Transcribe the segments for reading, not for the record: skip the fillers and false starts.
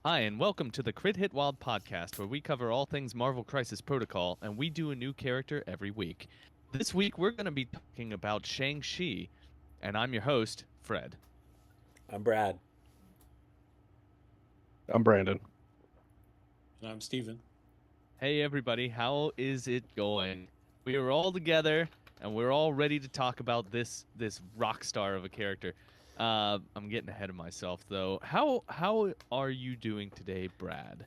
Hi, and welcome to the Crit Hit Wild podcast, where we cover all things Marvel Crisis Protocol, and we do a new character every week. This week, we're going to be talking about Shang-Chi, and I'm your host, Fred. I'm Brad. I'm Brandon. And I'm Steven. Hey, everybody, how is it going? We are all together, and we're all ready to talk about this rock star of a character. I'm getting ahead of myself, though. How are you doing today, Brad?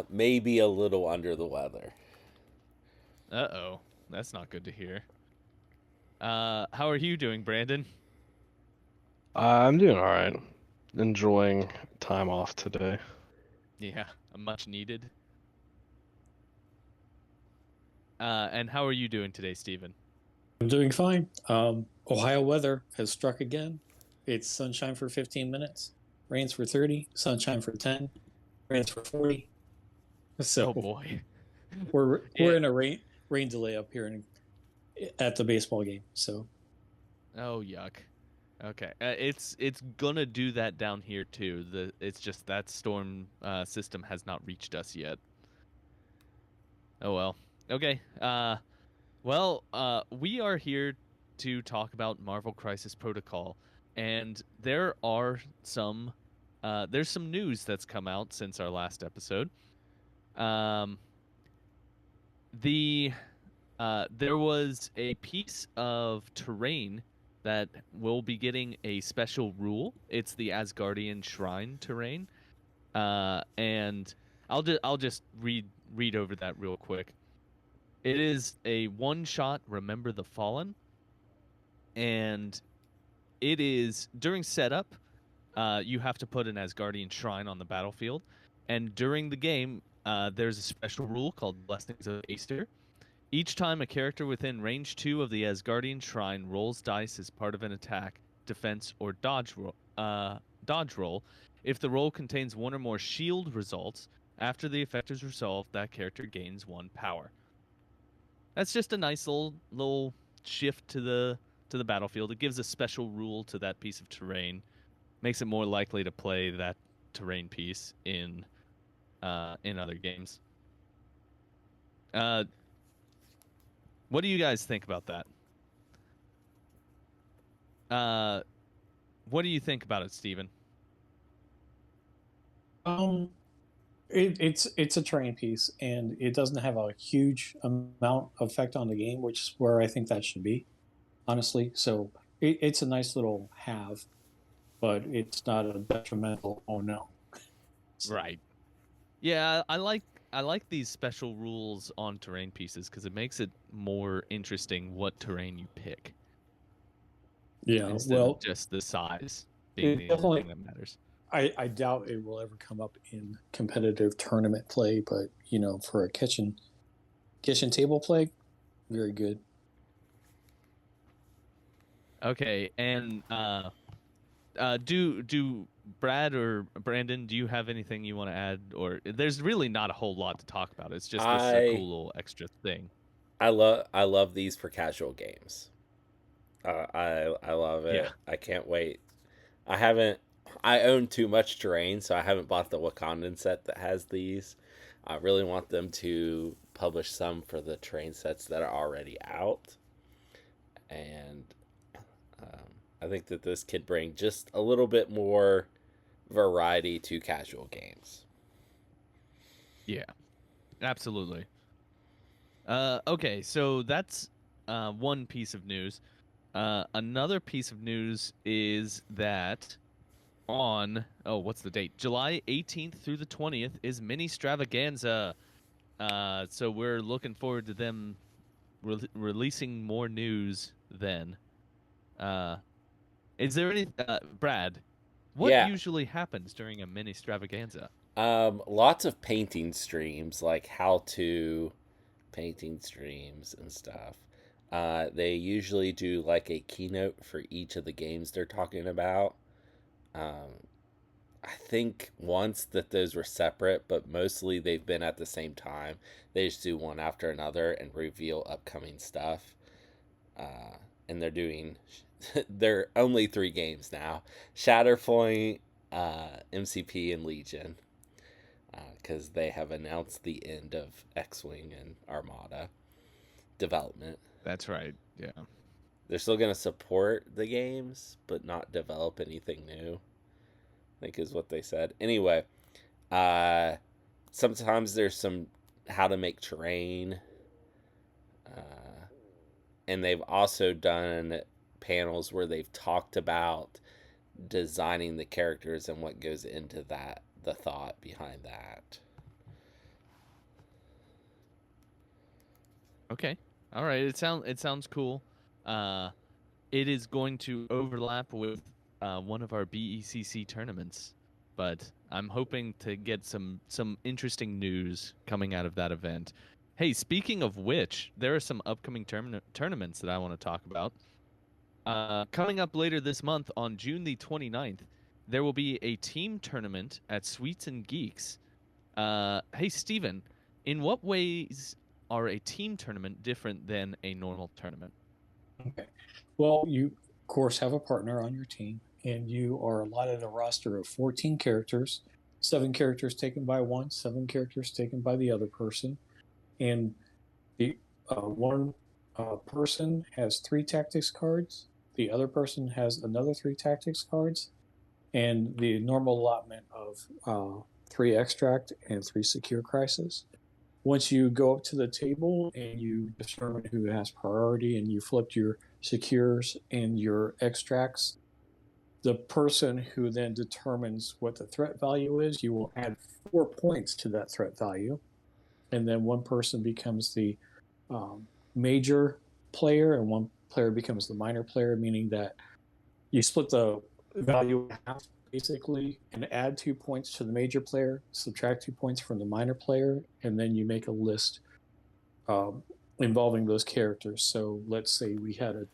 Maybe a little under the weather. Uh-oh, that's not good to hear. How are you doing, Brandon? I'm doing all right. Enjoying time off today. Yeah, much needed. And how are you doing today, Steven? I'm doing fine. Ohio weather has struck again. It's sunshine for 15 minutes, rains for 30, sunshine for 10, rains for 40. So Oh boy, we're Yeah. in a rain delay up here at the baseball game. So Oh yuck. Okay, it's gonna do that down here too. It's just that storm system has not reached us yet. Oh well. Okay. We are here to talk about Marvel Crisis Protocol, and there's some news that's come out since our last episode. Um, there was a piece of terrain that will be getting a special rule. It's the Asgardian Shrine terrain, and I'll just read over that real quick. It is a one-shot Remember the Fallen, and it is during setup. You have to put an Asgardian Shrine on the battlefield, and during the game, there's a special rule called Blessings of Aesir. Each time a character within range 2 of the Asgardian Shrine rolls dice as part of an attack, defense, or dodge roll, if the roll contains one or more shield results, after the effect is resolved, that character gains 1 power. That's just a nice little shift to the battlefield. It gives a special rule to that piece of terrain, makes it more likely to play that terrain piece in other games. What do you guys think about that? What do you think about it, Steven? it's a terrain piece, and it doesn't have a huge amount of effect on the game, which is where I think that should be, honestly. So it's a nice little have, but it's not a detrimental. Oh no. So, Right. Yeah, I like these special rules on terrain pieces because it makes it more interesting what terrain you pick. Yeah. Instead Well, of just the size being the only thing that matters. I doubt it will ever come up in competitive tournament play, but for a kitchen table play, very good. Okay, and do Brad or Brandon, do you have anything you want to add? Or there's really not a whole lot to talk about. It's just this is a cool little extra thing. I love these for casual games. I love it. Yeah. I can't wait. I own too much terrain, so I haven't bought the Wakandan set that has these. I really want them to publish some for the terrain sets that are already out, and I think that this could bring just a little bit more variety to casual games. Yeah. Absolutely. Okay, so that's one piece of news. Another piece of news is that what's the date? July 18th through the 20th is Mini Stravaganza. So we're looking forward to them releasing more news then. Is there any Brad? What Yeah. usually happens during a Mini Stravaganza? Lots of painting streams, like how to painting streams and stuff. They usually do like a keynote for each of the games they're talking about. I think once that those were separate, but mostly they've been at the same time. They just do one after another and reveal upcoming stuff. And they're doing, they're only 3 games now: Shatterpoint, MCP and Legion, because they have announced the end of X-Wing and Armada development. That's right. Yeah. They're still going to support the games, but not develop anything new, I think is what they said. Anyway, sometimes there's some how to make terrain, and they've also done panels where they've talked about designing the characters and what goes into that, the thought behind that. Okay. All right. It sounds cool. It is going to overlap with one of our BECC tournaments, but I'm hoping to get some interesting news coming out of that event. Hey, speaking of which, there are some upcoming tournaments that I want to talk about. Coming up later this month on June the 29th, there will be a team tournament at Sweets and Geeks. Hey, Steven, in what ways are a team tournament different than a normal tournament? Okay. Well, you, of course, have a partner on your team, and you are allotted a roster of 14 characters, 7 characters taken by one, 7 characters taken by the other person. And the one person has 3 tactics cards, the other person has another 3 tactics cards, and the normal allotment of 3 extract and 3 secure crisis. Once you go up to the table and you determine who has priority and you flipped your secures and your extracts, the person who then determines what the threat value is, you will add 4 points to that threat value. And then one person becomes the major player and one player becomes the minor player, meaning that you split the value in half basically and add 2 points to the major player, subtract 2 points from the minor player, and then you make a list involving those characters. So let's say we had a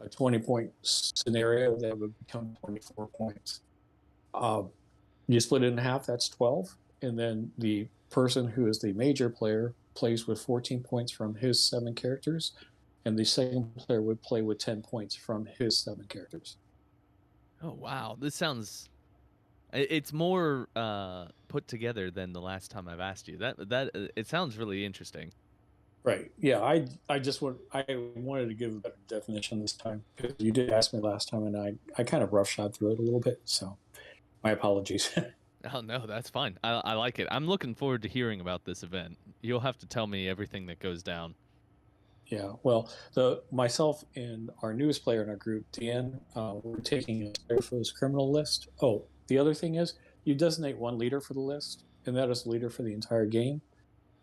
20-point scenario that would become 24 points. You split it in half, that's 12. And then the person who is the major player plays with 14 points from his 7 characters, and the second player would play with 10 points from his 7 characters. Oh, wow. This sounds... It's more put together than the last time I've asked you. It sounds really interesting. Right. Yeah. I wanted to give a better definition this time because you did ask me last time, and I kind of roughshod through it a little bit. So my apologies. Oh, no, that's fine. I like it. I'm looking forward to hearing about this event. You'll have to tell me everything that goes down. Yeah. Well, myself and our newest player in our group, Dan, we're taking a Spider-Foes criminal list. Oh, the other thing is you designate one leader for the list, and that is the leader for the entire game.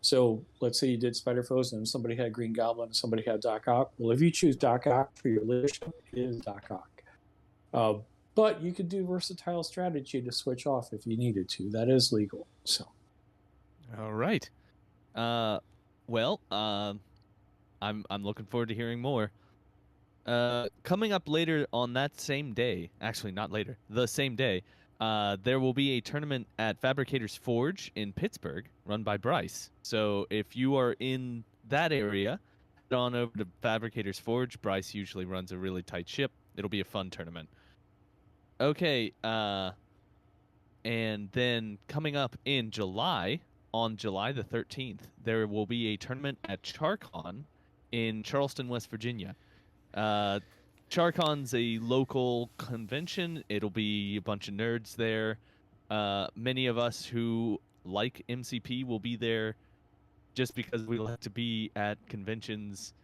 So let's say you did Spider-Foes and somebody had Green Goblin and somebody had Doc Ock. Well, if you choose Doc Ock for your leadership, it is Doc Ock. But you could do versatile strategy to switch off if you needed to. That is legal. So. All right. I'm looking forward to hearing more. Coming up later on that same day, actually not later, the same day, there will be a tournament at Fabricators Forge in Pittsburgh, run by Bryce. So if you are in that area, head on over to Fabricators Forge. Bryce usually runs a really tight ship. It'll be a fun tournament. Okay, and then coming up in July, on July the 13th, there will be a tournament at CharCon in Charleston, West Virginia. CharCon's a local convention. It'll be a bunch of nerds there. Many of us who like MCP will be there just because we like to be at conventions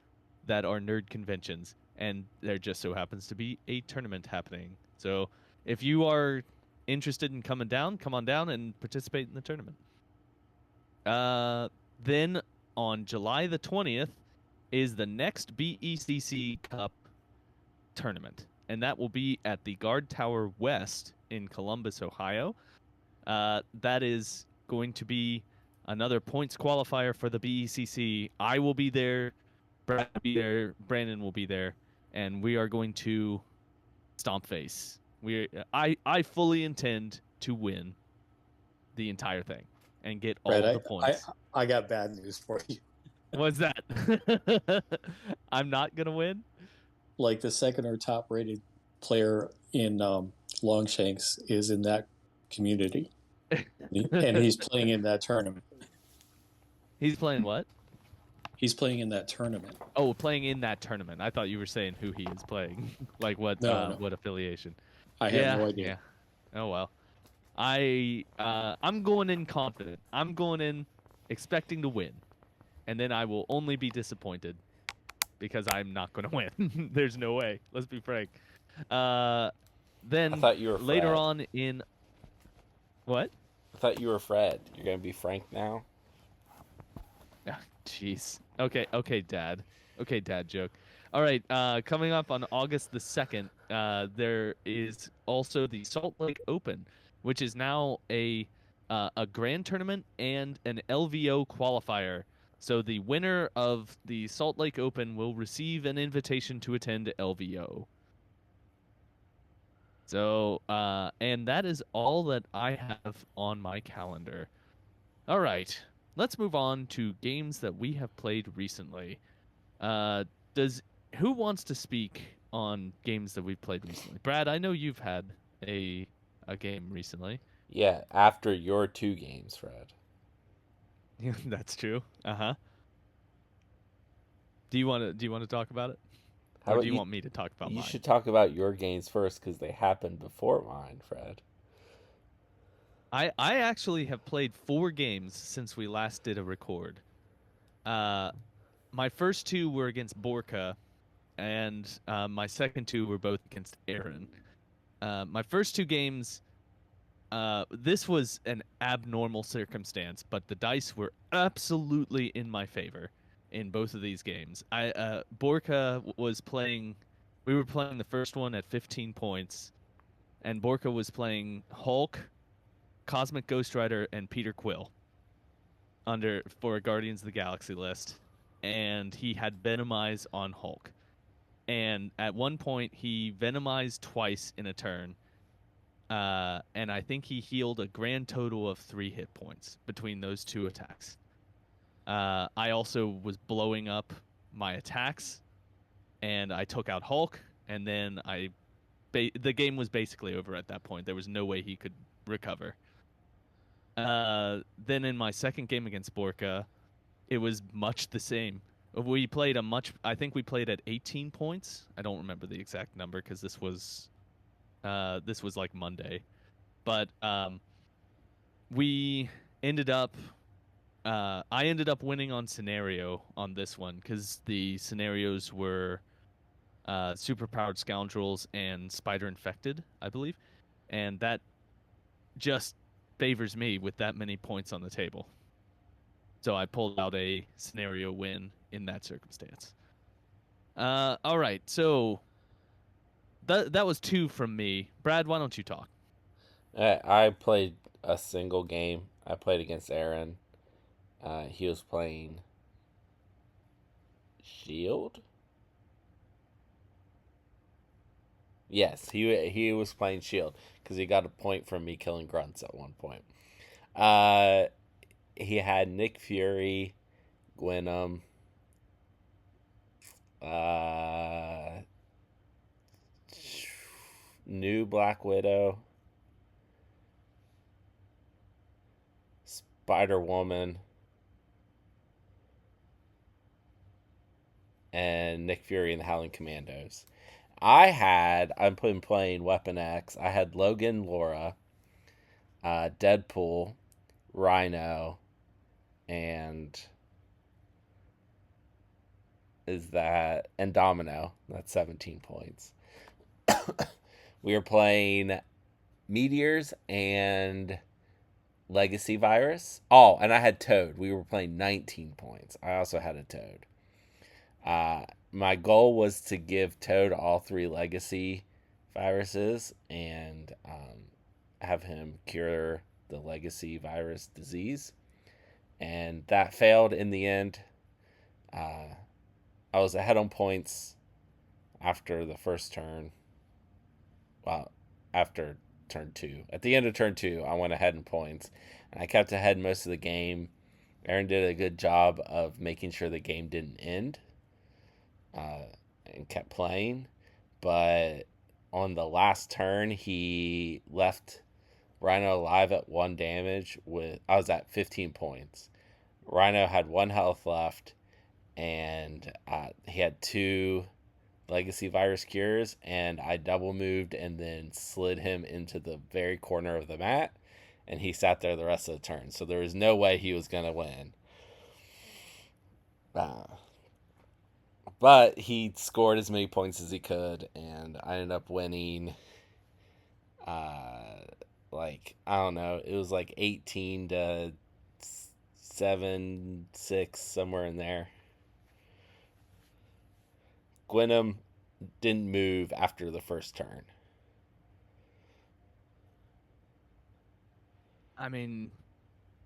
that are nerd conventions. And there just so happens to be a tournament happening. So if you are interested in coming down, come on down and participate in the tournament. Then on July the 20th is the next BECC Cup tournament, and that will be at the Guard Tower West in Columbus, Ohio. That is going to be another points qualifier for the BECC. I will be there, Brad will be there, Brandon will be there, and we are going to stomp face. I fully intend to win the entire thing and get all Brad, the points. I got bad news for you. What's that? I'm not gonna win. Like the second or top rated player in Longshanks is in that community, and he's playing in that tournament. He's playing what? He's playing in that tournament. Oh, playing in that tournament. I thought you were saying who he is playing, like what No. what affiliation. I have no idea. Yeah. Oh well. I'm going in confident. I'm going in expecting to win, and then I will only be disappointed because I'm not going to win. There's no way. Let's be frank. Then I thought you were later Fred. on in what? I thought you were Fred. You're gonna be Frank now. Jeez. Okay, Dad. Okay, Dad joke. All right. Coming up on August the 2nd, there is also the Salt Lake Open, which is now a grand tournament and an LVO qualifier. So the winner of the Salt Lake Open will receive an invitation to attend LVO. So, and that is all that I have on my calendar. All right, let's move on to games that we have played recently. Does who wants to speak on games that we've played recently? Brad, I know you've had a game recently. Yeah, after your 2 games, Fred. Yeah, that's true. Uh-huh. Do you want to talk about it? How Or about do you want me to talk about You mine? should talk about your games first because they happened before mine, Fred. I actually have played 4 games since we last did a record. My first 2 were against Borka, and my second 2 were both against Aaron. My first 2 games, this was an abnormal circumstance, but the dice were absolutely in my favor in both of these games. Borka was playing. We were playing the first one at 15 points, and Borka was playing Hulk, Cosmic Ghost Rider, and Peter Quill for a Guardians of the Galaxy list, and he had Venomize on Hulk. And at one point, he Venomized twice in a turn, and I think he healed a grand total of 3 hit points between those 2 attacks. I also was blowing up my attacks, and I took out Hulk, and then the game was basically over at that point. There was no way he could recover. Then in my second game against Borka, it was much the same. I think we played at 18 points. I don't remember the exact number because this was like Monday. But we ended up I ended up winning on scenario on this one because the scenarios were Superpowered Scoundrels and Spider Infected, I believe. And that just favors me with that many points on the table. So I pulled out a scenario win in that circumstance. All right, so that was 2 from me. Brad, why don't you talk? I played a single game. I played against Aaron. He was playing Shield. Yes, he was playing Shield because he got a point from me killing grunts at one point. He had Nick Fury, Gwenom, new Black Widow, Spider Woman, and Nick Fury and the Howling Commandos. I'm playing Weapon X. I had Logan, Laura, Deadpool, Rhino, and Domino. That's 17 points. We were playing Meteors and Legacy Virus. Oh, and I had Toad. We were playing 19 points. I also had a Toad. My goal was to give Toad all 3 Legacy viruses and have him cure the Legacy virus disease. And that failed in the end. I was ahead on points after the first turn. Well, after turn 2. At the end of turn 2, I went ahead in points. And I kept ahead most of the game. Aaron did a good job of making sure the game didn't end. And kept playing. But on the last turn, he left Rhino alive at 1 damage with I was at 15 points. Rhino had 1 health left, and he had 2 legacy virus cures, and I double moved and then slid him into the very corner of the mat, and he sat there the rest of the turn. So there was no way he was gonna win. But he scored as many points as he could, and I ended up winning. Like, I don't know, it was like 18 to 7-6, somewhere in there. Gwenum didn't move after the first turn. I mean,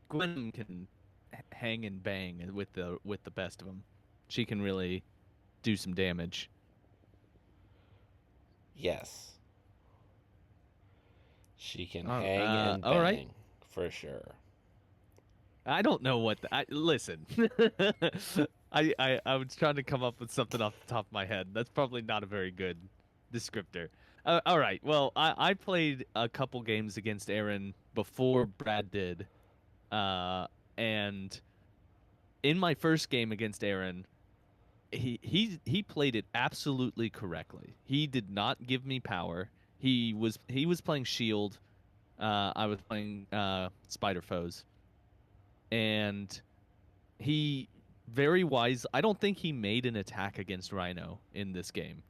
Gwen can hang and bang with the best of them. She can really do some damage. Yes. She can hang and all right. bang, for sure. I don't know what listen. I was trying to come up with something off the top of my head. That's probably not a very good descriptor. All right. Well, I played a couple games against Aaron before Brad did, and in my first game against Aaron, he played it absolutely correctly. He did not give me power. He was playing shield. I was playing spider foes, and he very wise. I don't think he made an attack against Rhino in this game,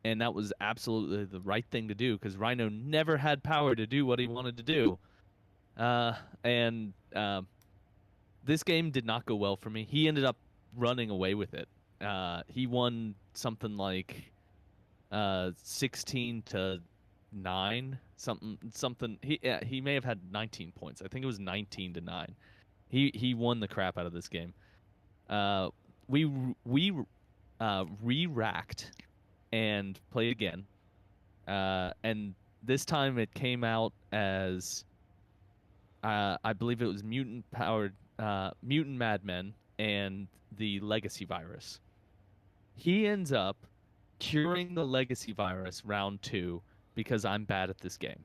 and that was absolutely the right thing to do because Rhino never had power to do what he wanted to do. And this game did not go well for me. He ended up running away with it. He won something like 16-9, something. He may have had 19 points. I think it was 19-9. He won the crap out of this game. We re-racked and played again. And this time it came out as I believe it was mutant madmen and the legacy virus. He ends up curing the legacy virus round 2 because I'm bad at this game.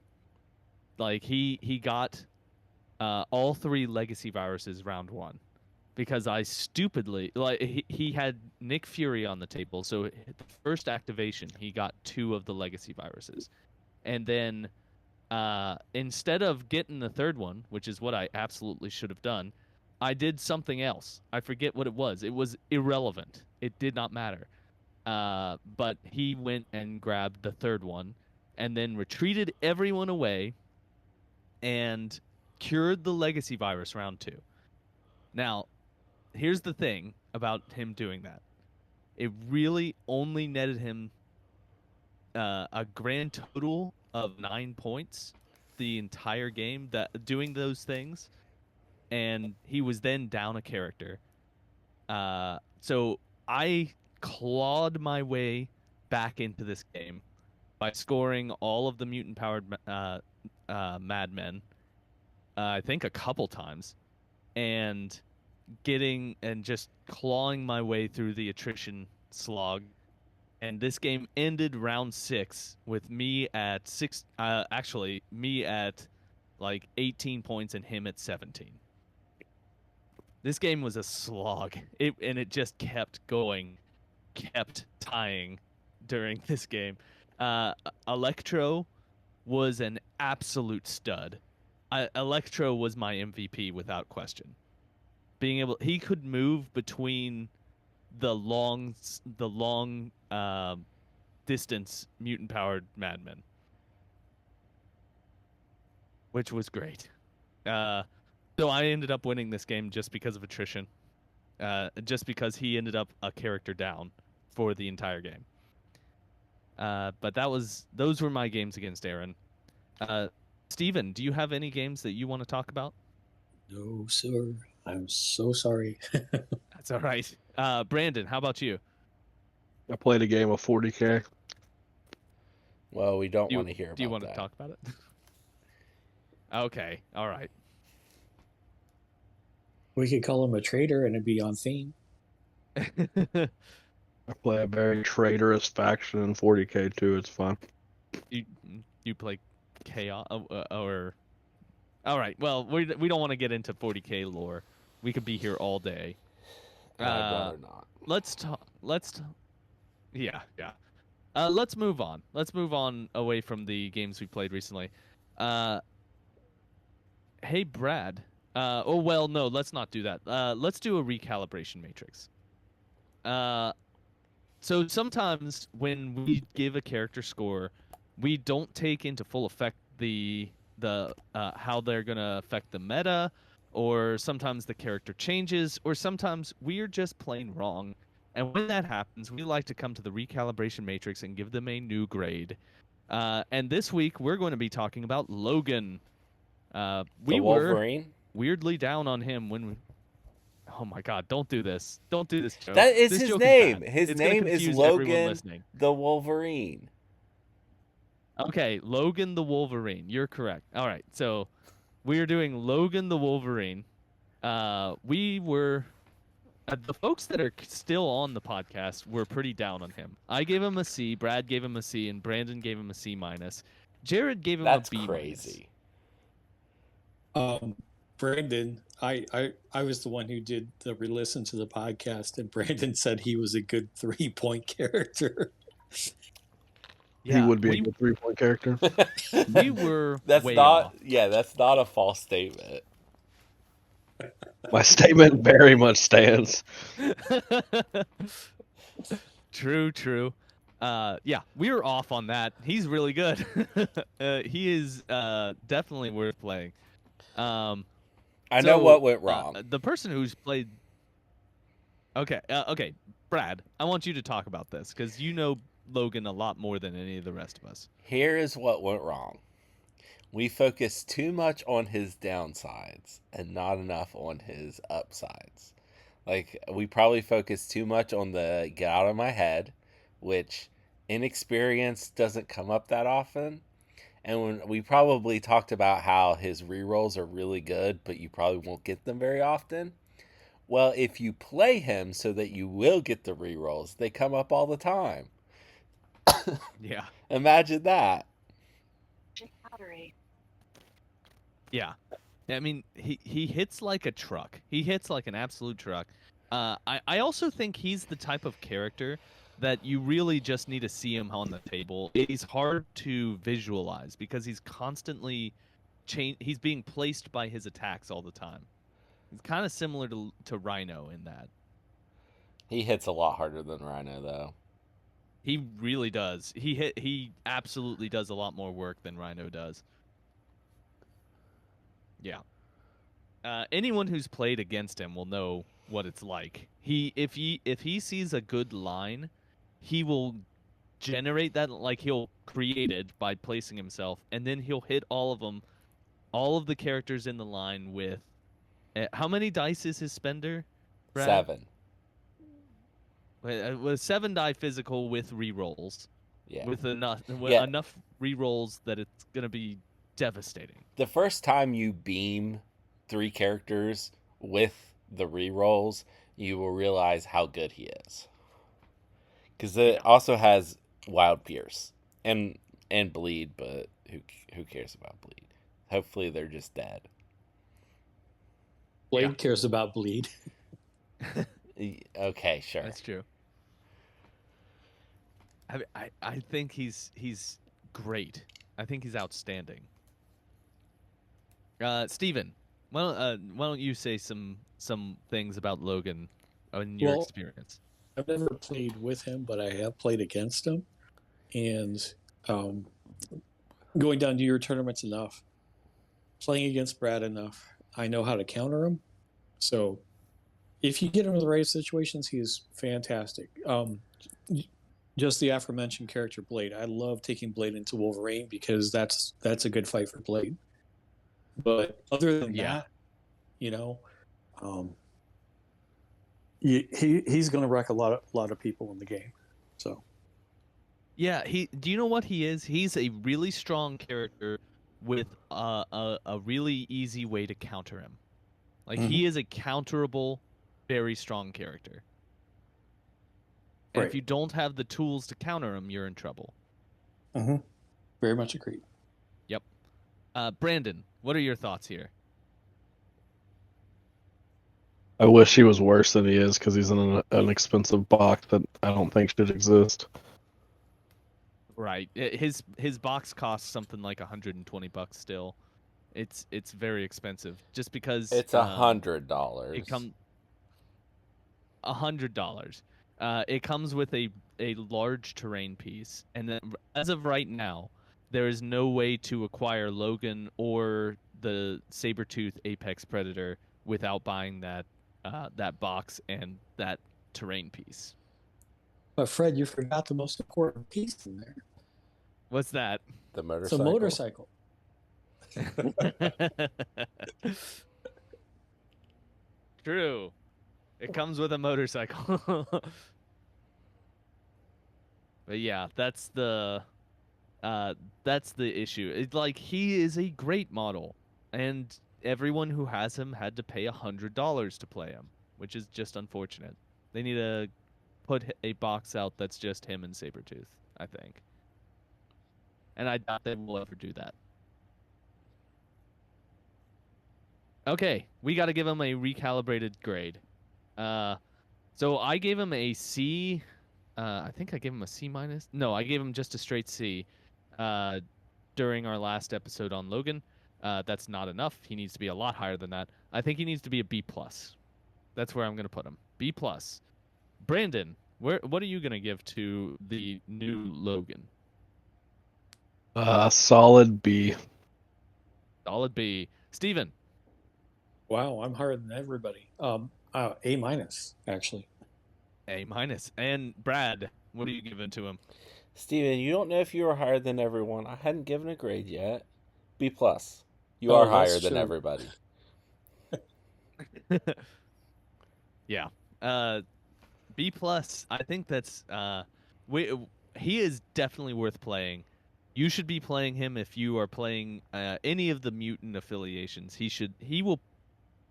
Like he got all 3 legacy viruses round 1 because I stupidly he had Nick Fury on the table, so the first activation he got 2 of the legacy viruses, and then instead of getting the third one, which is what I absolutely should have done, I did something else. I forget what it was. It was irrelevant. It did not matter. But he went and grabbed the third one and then retreated everyone away and cured the legacy virus round 2. Now, here's the thing about him doing that. It really only netted him a grand total of 9 points the entire game doing those things, and he was then down a character. So I clawed my way back into this game by scoring all of the mutant powered madmen, I think a couple times, and just clawing my way through the attrition slog. And this game ended round 6 with me at me at like 18 points and him at 17. This game was a slog. It just kept going, kept tying during this game. Electro was an absolute stud. Electro was my MVP without question. He could move between the long distance mutant powered madmen, which was great. So I ended up winning this game just because of attrition, just because he ended up a character down for the entire game. But those were my games against Aaron. Steven, do you have any games that you want to talk about? No, sir. I'm so sorry. That's all right. Brandon, how about you? I played a game of 40K. Well, we don't want to hear about that. Do you want to talk about it? Okay, all right. We could call him a traitor and it'd be on theme. I play a very traitorous faction in 40K too. It's fun. You play chaos or All right. Well, we don't want to get into 40K lore. We could be here all day. I'd rather not. Let's talk. Yeah. Let's move on. Let's move on away from the games we played recently. Hey, Brad. Oh well, no. Let's not do that. Let's do a recalibration matrix. So sometimes when we give a character score, we don't take into full effect the how they're gonna affect the meta, or sometimes the character changes, or sometimes we're just plain wrong. And when that happens, we like to come to the recalibration matrix and give them a new grade. And this week we're going to be talking about Logan. We The were Wolverine? weirdly down on him when we. Oh my God! Don't do this! Don't do this joke. That is This his joke name. Is bad. His It's gonna name is confuse everyone Logan listening. the Wolverine. Okay, Logan the Wolverine. You're correct. All right, so we are doing Logan the Wolverine. We were the folks that are still on the podcast were pretty down on him. I gave him a C, Brad gave him a C, and Brandon gave him a C minus. Jared gave him That's a B crazy. Brandon, I was the one who did the re-listen to the podcast, and Brandon said he was a good 3-point character. Yeah, He would be a good 3-point character. we were That's way not. off. Yeah, that's not a false statement. My statement very much stands. True. Yeah, we were off on that. He's really good. He is definitely worth playing. I know So, what went wrong. The person who's played. Okay, Brad, I want you to talk about this because you know Logan a lot more than any of the rest of us. Here is what went wrong. We focused too much on his downsides and not enough on his upsides. Like, we probably focused too much on the get out of my head, which inexperience doesn't come up that often. And when we probably talked about how his rerolls are really good, but you probably won't get them very often. Well, if you play him so that you will get the rerolls, they come up all the time. Yeah. Imagine that. Yeah. I mean, he hits like a truck. He hits like an absolute truck. I also think he's the type of character that you really just need to see him on the table. He's hard to visualize because he's constantly he's being placed by his attacks all the time. It's kind of similar to Rhino in that. He hits a lot harder than Rhino, though. He really does. He absolutely does a lot more work than Rhino does. Yeah. Anyone who's played against him will know what it's like. If he sees a good line, he will generate that, like he'll create it by placing himself, and then he'll hit all of them, all of the characters in the line with. How many dice is his spender, Brad? 7. With 7 die physical with rerolls. Yeah. With enough rerolls that it's gonna be devastating. The first time you beam 3 characters with the rerolls, you will realize how good he is. Because it also has Wild Pierce and Bleed, but who cares about Bleed? Hopefully they're just dead. Blade cares about Bleed. Okay, sure. That's true. I think he's great. I think he's outstanding. Steven, why don't you say some things about Logan in your experience? I've never played with him, but I have played against him. And going down to your tournaments enough, playing against Brad enough, I know how to counter him. So if you get him in the right situations, he's fantastic. Just the aforementioned character Blade. I love taking Blade into Wolverine because that's a good fight for Blade. But other than that, he's going to wreck a lot of people in the game. So yeah, do you know what he is? He's a really strong character with a really easy way to counter him. Like he is a counterable, very strong character. And if you don't have the tools to counter him, you're in trouble. Very much agreed. Yep. Brandon, What are your thoughts here? I wish he was worse than he is because he's in an expensive box that I don't think should exist. Right. His box costs something like $120 still. It's very expensive just because It's $100. it comes $100. It comes with a large terrain piece, and then as of right now, there is no way to acquire Logan or the Sabertooth Apex Predator without buying that box and that terrain piece. But Fred, you forgot the most important piece in there. What's that? The It's a motorcycle. motorcycle. True. It comes with a motorcycle. But yeah, that's the issue. It's like he is a great model, and everyone who has him had to pay $100 to play him, which is just unfortunate. They need to put a box out that's just him and Sabretooth, I think. And I doubt they will ever do that. Okay, we got to give him a recalibrated grade. So I gave him a C. I think I gave him a C minus. No, I gave him just a straight C. During our last episode on Logan, that's not enough. He needs to be a lot higher than that. I think he needs to be a B plus. That's where I'm gonna put him. B plus. Brandon, what are you gonna give to the new Logan? Solid B. Solid B. Steven. Wow, I'm higher than everybody. A minus actually. A minus. And Brad, what are you giving to him? Steven, you don't know if you are higher than everyone. I hadn't given a grade yet. B plus. You Oh, are that's higher than true. everybody. Yeah. B plus. I think that's he is definitely worth playing. You should be playing him if you are playing any of the mutant affiliations. He will.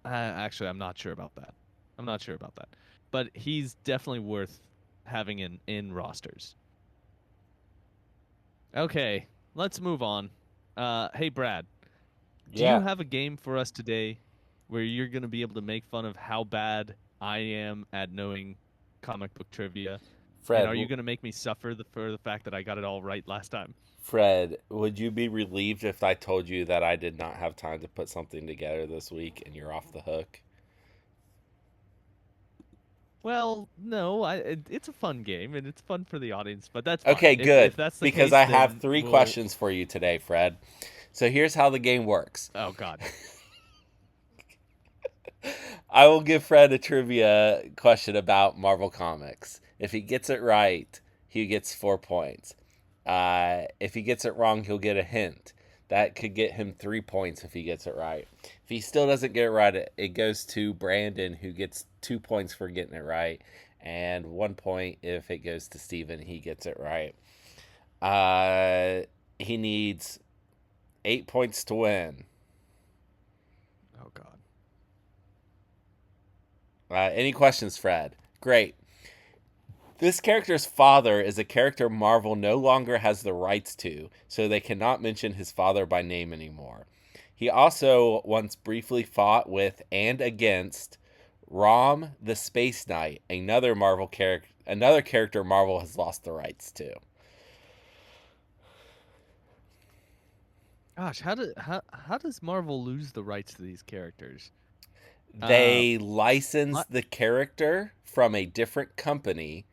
Actually, I'm not sure about that. But he's definitely worth having in rosters. Okay, let's move on. Hey Brad, do you have a game for us today where you're going to be able to make fun of how bad I am at knowing comic book trivia? Fred, And are you going to make me suffer for the fact that I got it all right last time? Fred, would you be relieved if I told you that I did not have time to put something together this week and you're off the hook? Well, no, it's a fun game and it's fun for the audience, but that's fine. Okay, good. If that's the because case, I have then 3 we'll... questions for you today, Fred. So here's how the game works. Oh God. I will give Fred a trivia question about Marvel Comics. If he gets it right, he gets 4 points. If he gets it wrong, he'll get a hint. That could get him 3 points if he gets it right. If he still doesn't get it right, it goes to Brandon, who gets 2 points for getting it right, and 1 point if it goes to Steven, he gets it right. He needs 8 points to win. Oh God. Any questions, Fred? Great. This character's father is a character Marvel no longer has the rights to, so they cannot mention his father by name anymore. He also once briefly fought with and against Rom the Space Knight, another character Marvel has lost the rights to. Gosh, how does Marvel lose the rights to these characters? They licensed the character from a different company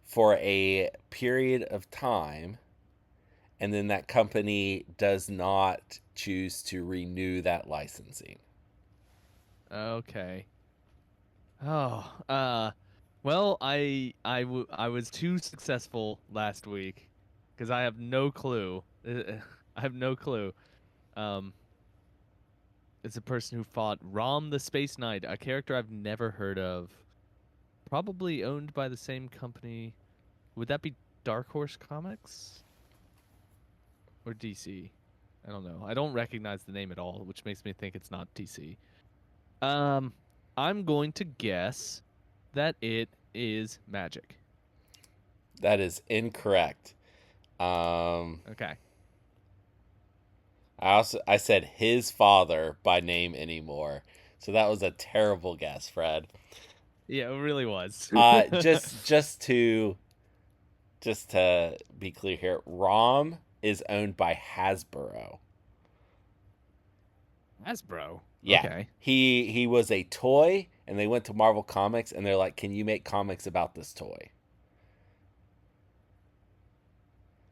for a period of time, and then that company does not choose to renew that licensing. Okay. Oh, well, I was too successful last week because I have no clue. I have no clue. It's a person who fought Rom the Space Knight, a character I've never heard of. Probably owned by the same company. Would that be Dark Horse Comics? Or DC? I don't know. I don't recognize the name at all, which makes me think it's not DC. I'm going to guess that it is Magic. That is incorrect. Okay. I said his father by name anymore. So that was a terrible guess, Fred. Yeah, it really was. Just to be clear here, Rom is owned by Hasbro. Hasbro. Yeah. Okay. He was a toy, and they went to Marvel Comics and they're like, "Can you make comics about this toy?"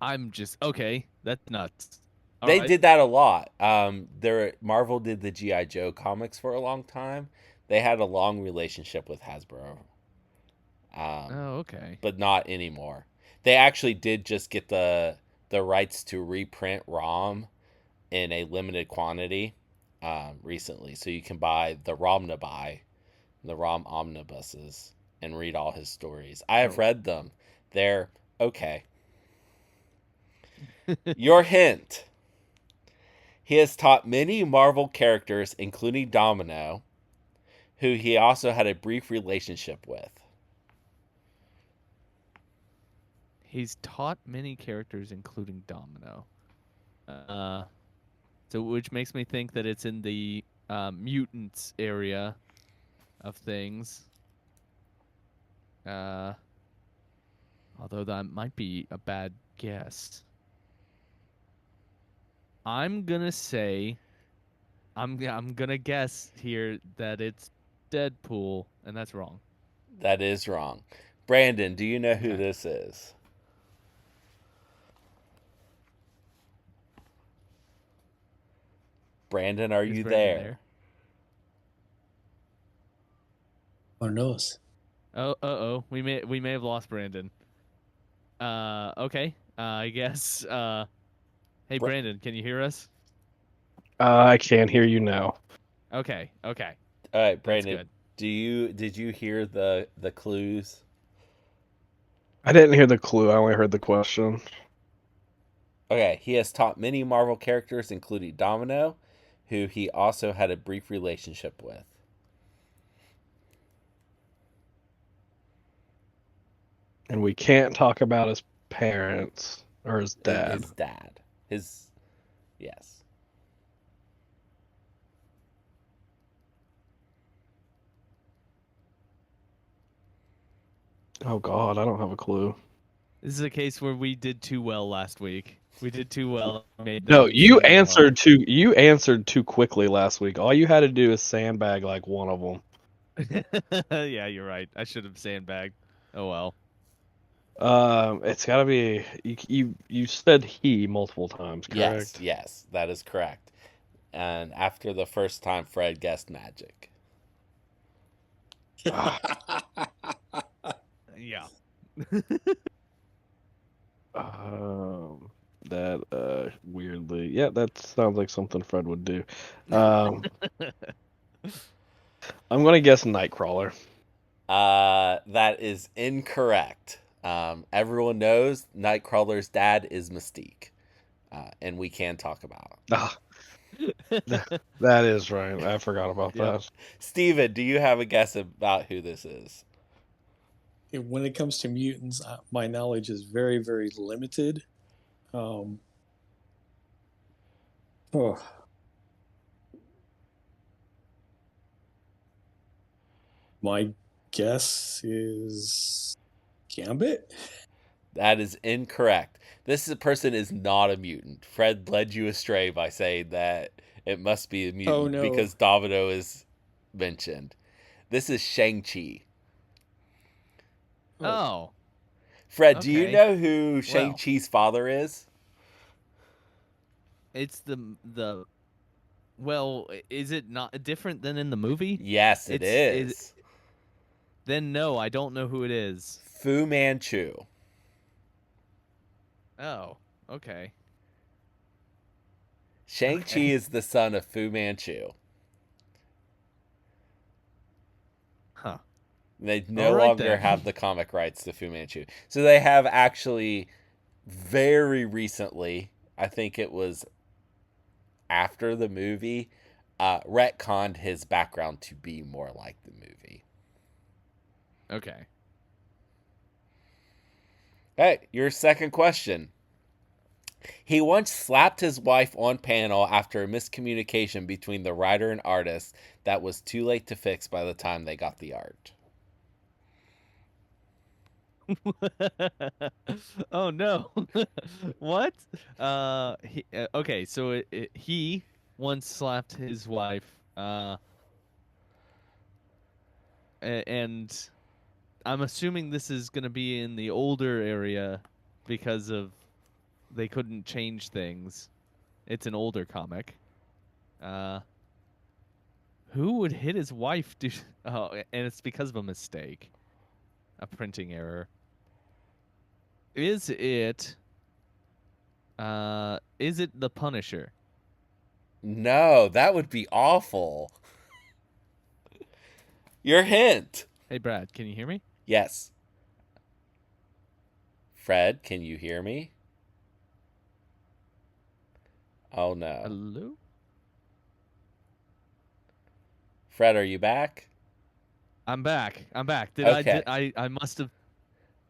I'm just okay. That's nuts. All They right. did that a lot. Marvel did the GI Joe comics for a long time. They had a long relationship with Hasbro, Oh, okay. but not anymore. They actually did just get the rights to reprint ROM in a limited quantity recently, so you can buy the Romnabuy, the ROM omnibuses, and read all his stories. I have Oh. read them. They're okay. Your hint. He has taught many Marvel characters, including Domino, who he also had a brief relationship with. He's taught many characters, including Domino. So which makes me think that it's in the mutants area of things. Although that might be a bad guess. I'm gonna say, I'm gonna guess here that it's Deadpool, and that's wrong. That is wrong. Brandon, do you know who Okay. this is? Brandon, are Is you Brandon there? there? Who knows? Oh. We may have lost Brandon. Okay. I guess. Hey, Br- Brandon, can you hear us? I can't hear you now. Okay. Okay. All right, That's Brandon, good. did you hear the clues? I didn't hear the clue. I only heard the question. Okay, he has taught many Marvel characters, including Domino, who he also had a brief relationship with. And we can't talk about his parents or his dad. His dad. His yes. Oh God, I don't have a clue. This is a case where we did too well last week. We did too well. Made No, them seem low. you answered too quickly last week. All you had to do is sandbag like one of them. Yeah, you're right. I should have sandbagged. Oh well. It's got to be you said he multiple times, Yes, correct? yes, that is correct. And after the first time, Fred guessed magic. Ah, Yeah. um, that weirdly, yeah, that sounds like something Fred would do. Um, I'm gonna guess Nightcrawler. That is incorrect. Everyone knows Nightcrawler's dad is Mystique, and we can talk about. Ah, that is right. I forgot about Yep. that. Steven, do you have a guess about who this is? When it comes to mutants, my knowledge is very, very limited. Um, oh, my guess is Gambit. That is incorrect. Person is not a mutant. Fred led you astray by saying that it must be a Oh mutant no! because Domino is mentioned. This is Shang-Chi. Oh, Oh. Fred, do you Okay. know who Well, Shang-Chi's father is? it's the. Well, is it not different than in the movie? Yes, it It's is. is. Then no, I don't know who it is. Fu Manchu. Oh. Okay. Shang-Chi Okay. is the son of Fu Manchu. Huh. They All no right longer then. have the comic rights to Fu Manchu. So they have actually very recently, I think it was after the movie, retconned his background to be more like the movie. Okay. Hey, your second question. He once slapped his wife on panel after a miscommunication between the writer and artist that was too late to fix by the time they got the art. Oh no. What? Okay, so he once slapped his wife and I'm assuming this is going to be in the older area because of they couldn't change things. It's an older comic. Uh who would hit his wife? Oh, and it's because of a mistake. A printing error. Is it the Punisher? No, that would be awful. Your hint. Hey Brad, can you hear me? Yes. Fred, can you hear me? Oh no. Hello? Fred, are you back? I'm back. Did Okay. I must have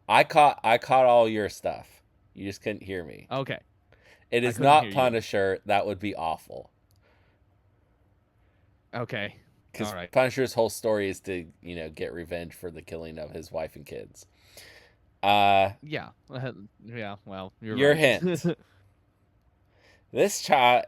I caught all your stuff. You just couldn't hear me. Okay. It I is couldn't not hear you. Punisher. That would be awful. Okay. Because All right. Punisher's whole story is to, get revenge for the killing of his wife and kids. Yeah. Yeah, well, you're Your right. hint. His child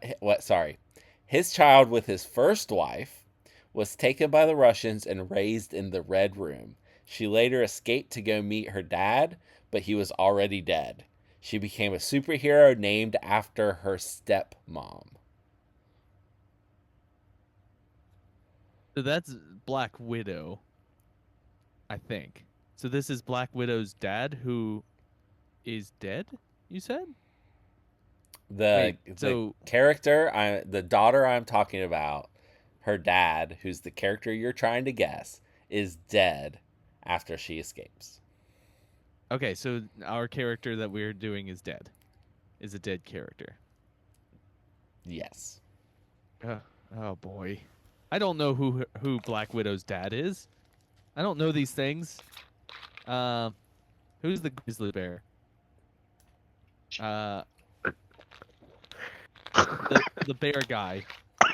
with his first wife was taken by the Russians and raised in the Red Room. She later escaped to go meet her dad, but he was already dead. She became a superhero named after her stepmom. So that's Black Widow, I think. So this is Black Widow's dad who is dead, you said? The character, the daughter I'm talking about, her dad, who's the character you're trying to guess, is dead after she escapes. Okay, so our character that we're doing is dead. Is a dead character. Yes. Oh boy. I don't know who Black Widow's dad is. I don't know these things. Who's the grizzly bear? The bear guy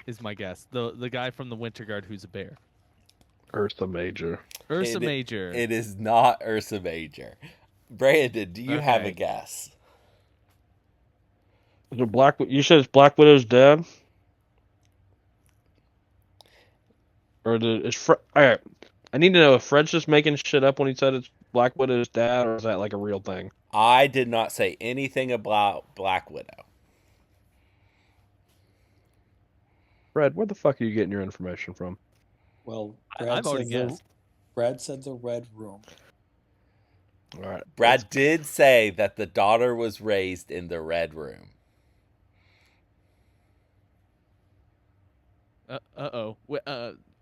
is my guess. The guy from the Winter Guard who's a bear. Ursa Major. Ursa Major. It is not Ursa Major. Brandon, do you have a guess? Is it you said it's Black Widow's dad? Or alright. I need to know if Fred's just making shit up when he said it's Black Widow's dad, or is that like a real thing? I did not say anything about Black Widow. Fred, where the fuck are you getting your information from? Well, I've already guessed. Brad said the Red Room. All right. Brad did say that the daughter was raised in the Red Room.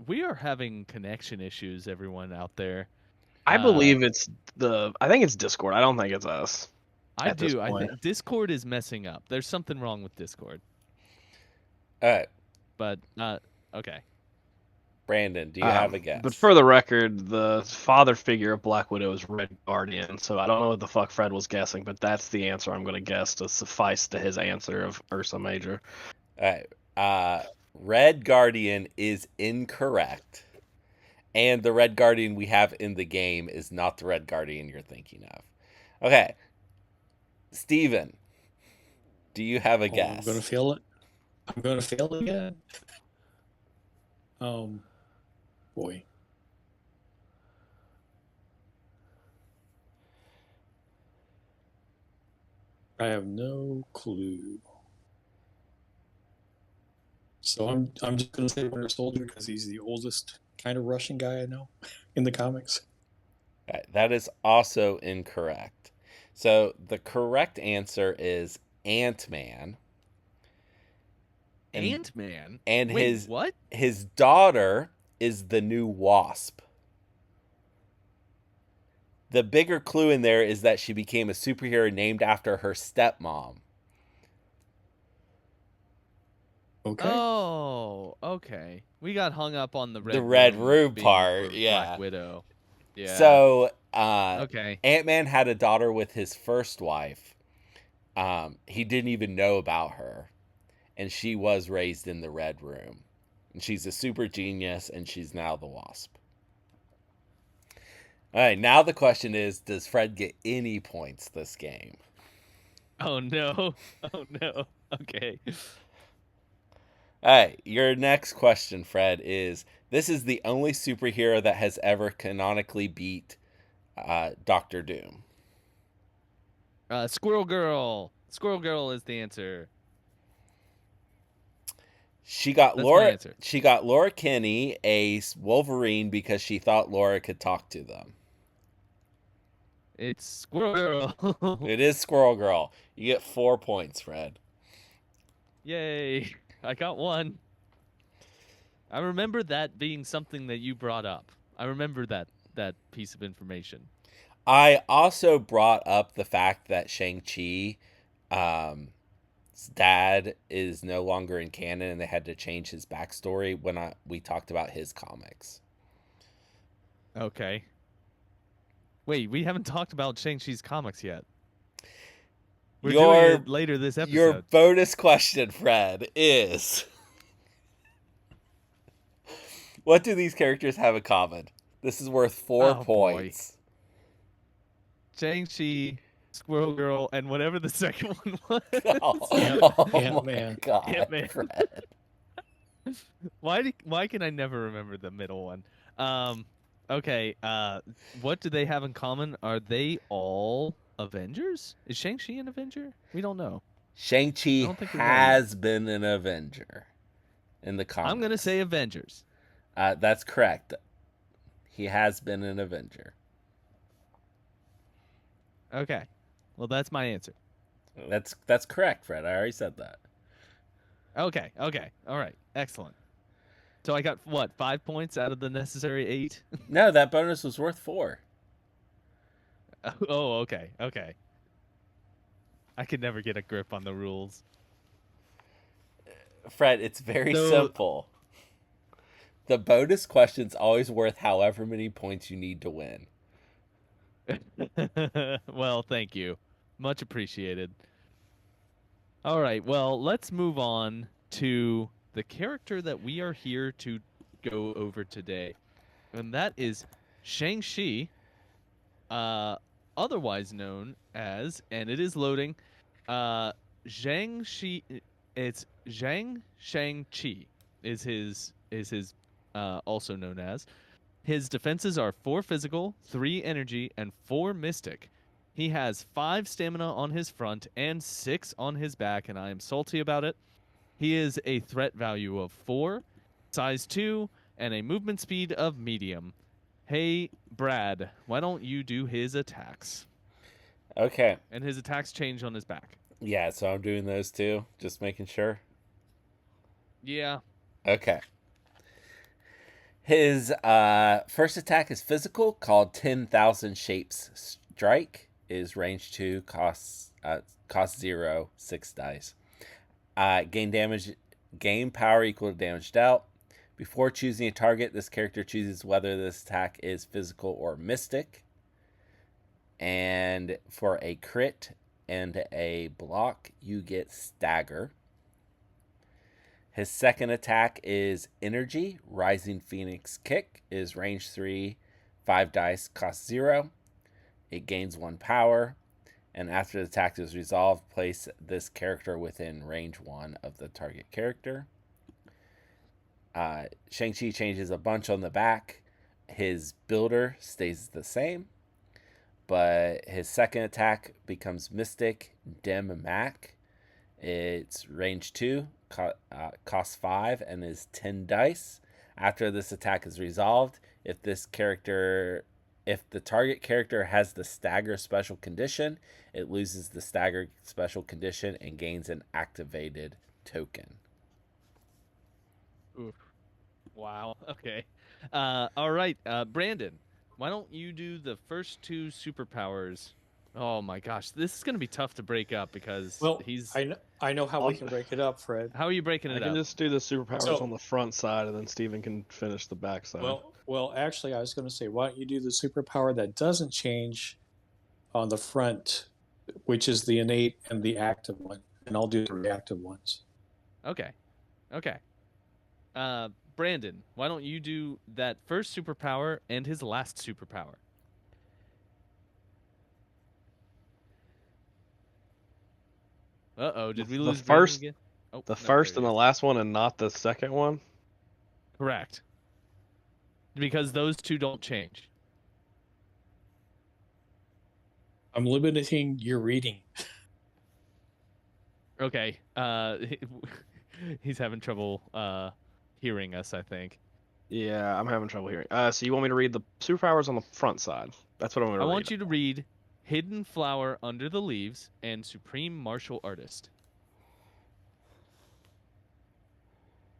We are having connection issues, everyone out there. I believe I think it's Discord. I don't think it's us. I do. I think Discord is messing up. There's something wrong with Discord. All right. But okay. Brandon, do you have a guess? But for the record, the father figure of Black Widow is Red Guardian, so I don't know what the fuck Fred was guessing, but that's the answer I'm going to guess to suffice to his answer of Ursa Major. All right. Red Guardian is incorrect. And the Red Guardian we have in the game is not the Red Guardian you're thinking of. Okay. Steven, do you have a guess? I'm going to fail it. I'm going to fail again. Boy. I have no clue. So I'm just going to say Winter Soldier because he's the oldest kind of Russian guy I know in the comics. Right, that is also incorrect. So the correct answer is Ant-Man. Ant-Man? And Wait, what? His daughter is the new Wasp. The bigger clue in there is that she became a superhero named after her stepmom. Okay. Oh, okay. We got hung up on the Red Room being part, for yeah. Black Widow. Yeah. So, okay. Ant-Man had a daughter with his first wife, He didn't even know about her, and she was raised in the Red Room. And she's a super genius, and she's now the Wasp. All right, now the question is, does Fred get any points this game? Oh no! Oh no! Okay. All right, your next question, Fred, is this is the only superhero that has ever canonically beat Doctor Doom. Squirrel Girl. Squirrel Girl is the answer. She got That's my Laura. answer. She got Laura Kinney a Wolverine because she thought Laura could talk to them. It's Squirrel Girl. It is Squirrel Girl. You get 4 points, Fred. Yay! I got one. I remember that being something that you brought up. I remember that piece of information. I also brought up the fact that Shang-Chi, his dad is no longer in canon, and they had to change his backstory when we talked about his comics. Okay. Wait, we haven't talked about Shang-Chi's comics yet. We're doing it later this episode. Your bonus question, Fred, is what do these characters have in common? This is worth 4 points. Shang-Chi, Squirrel Girl, and whatever the second one was. Ant-Man. God, Ant-Man. Fred. Why can I never remember the middle one? Okay, what do they have in common? Are they all Avengers? Is Shang-Chi an Avenger? We don't know. Shang-Chi has been an Avenger in the comics. I'm going to say Avengers. That's correct. He has been an Avenger. Okay. Well, that's my answer. That's correct, Fred. I already said that. Okay. All right. Excellent. So I got, what, 5 points out of the necessary 8? No, that bonus was worth 4. Oh, okay. I could never get a grip on the rules. Fred, it's very simple. The bonus question's always worth however many points you need to win. Well, thank you. Much appreciated. All right, well, let's move on to the character that we are here to go over today. And that is Shang-Chi, otherwise known as, and it is loading, Shang-Chi. It's Shang-Chi is his also known as. His defenses are 4 physical, 3 energy, and 4 mystic. He has 5 stamina on his front and 6 on his back, and I am salty about it. He is a threat value of 4, size 2, and a movement speed of medium. Hey, Brad, why don't you do his attacks? Okay. And his attacks change on his back. Yeah, so I'm doing those too, just making sure. Yeah. Okay. His first attack is physical, called 10,000 Shapes Strike. Is range 2, cost 0, 6 dice. Gain power equal to damage dealt. Before choosing a target, this character chooses whether this attack is physical or mystic. And for a crit and a block, you get stagger. His second attack is energy. Rising Phoenix Kick is range 3, 5 dice, cost 0. It gains 1 power. And after the attack is resolved, place this character within range 1 of the target character. Shang-Chi changes a bunch on the back. His builder stays the same. But his second attack becomes Mystic Dim Mac. It's range 2. Costs 5 and is 10 dice. After this attack is resolved, if the target character has the stagger special condition, it loses the stagger special condition and gains an activated token. Oof. Wow. Okay. All right, Brandon, why don't you do the first 2 superpowers? Oh my gosh, this is going to be tough to break up because he's. I know how we can break it up, Fred. How are you breaking it up? I can just do the superpowers on the front side, and then Steven can finish the back side. Well, actually, I was going to say, why don't you do the superpower that doesn't change on the front which is the innate and the active one, and I'll do the reactive ones. Okay. Okay. Brandon, why don't you do that first superpower and his last superpower? Uh-oh, did we The lose Brandon first, again? Oh, the no, there first he and the is. last one, and not the second one. Correct. Because those two don't change. I'm limiting your reading. Okay. He's having trouble hearing us, I think. Yeah, I'm having trouble hearing. So you want me to read the superpowers on the front side? That's what I'm going I to read. want you to read Hidden Flower Under the Leaves and Supreme Martial Artist.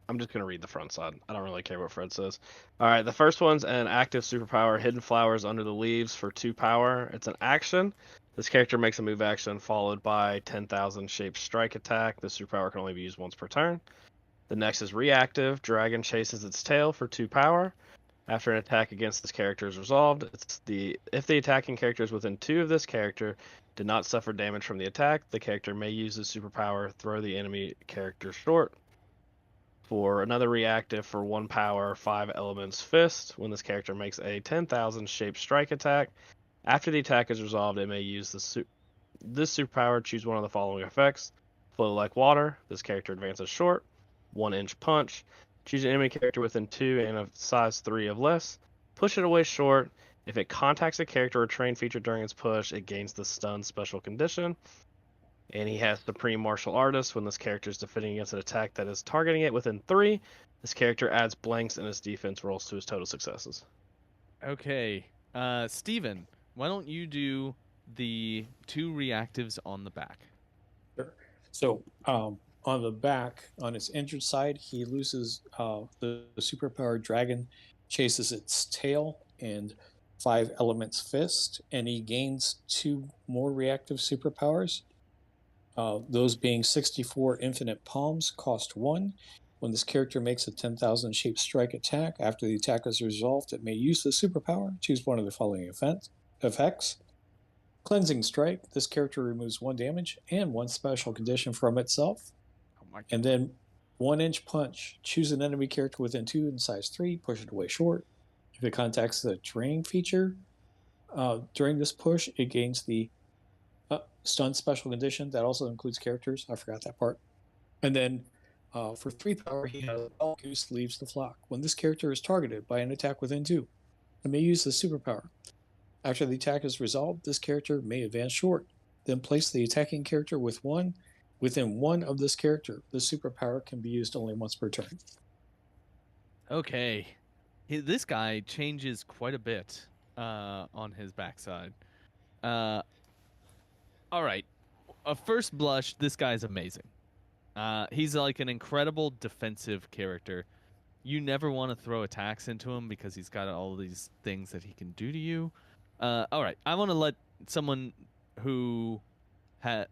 I'm just going to read the front side. I don't really care what Fred says. All right, the first one's an active superpower, Hidden Flowers Under the Leaves for 2 power. It's an action. This character makes a move action followed by 10,000 shaped strike attack. This superpower can only be used once per turn. The next is reactive. Dragon chases its tail for 2 power. After an attack against this character is resolved, if the attacking character is within 2 of this character did not suffer damage from the attack, the character may use this superpower, throw the enemy character short. For another reactive for 1 power, 5 elements fist. When this character makes a 10,000 shaped strike attack, after the attack is resolved, it may use this superpower. Choose one of the following effects: flow like water. This character advances short. 1-inch punch. Choose an enemy character within 2 and a size 3 of less. Push it away short. If it contacts a character or train feature during its push, it gains the stun special condition. And he has Supreme Martial Artist. When this character is defending against an attack that is targeting it within 3, this character adds blanks in his defense rolls to his total successes. Okay. Steven, why don't you do the 2 reactives on the back? Sure. So on the back, on its injured side, he loses the superpower dragon chases its tail and 5 elements fist, and he gains 2 more reactive superpowers. Those being 64 infinite palms, cost 1. When this character makes a 10,000 shaped strike attack, after the attack is resolved, it may use the superpower. Choose one of the following effects. Cleansing Strike. This character removes 1 damage and 1 special condition from itself. Oh my God. And then 1-inch punch. Choose an enemy character within 2 and size 3. Push it away short. If it contacts the terrain feature during this push, it gains the stun special condition. That also includes characters. I forgot that part. And then for 3 power, he has All Goose Leaves the Flock. When this character is targeted by an attack within 2, it may use the superpower. After the attack is resolved, this character may advance short. Then place the attacking character within 1 of this character. The superpower can be used only once per turn. Okay. This guy changes quite a bit on his backside. All right. A first blush, this guy's amazing. He's like an incredible defensive character. You never want to throw attacks into him because he's got all these things that he can do to you. All right. I want to let someone who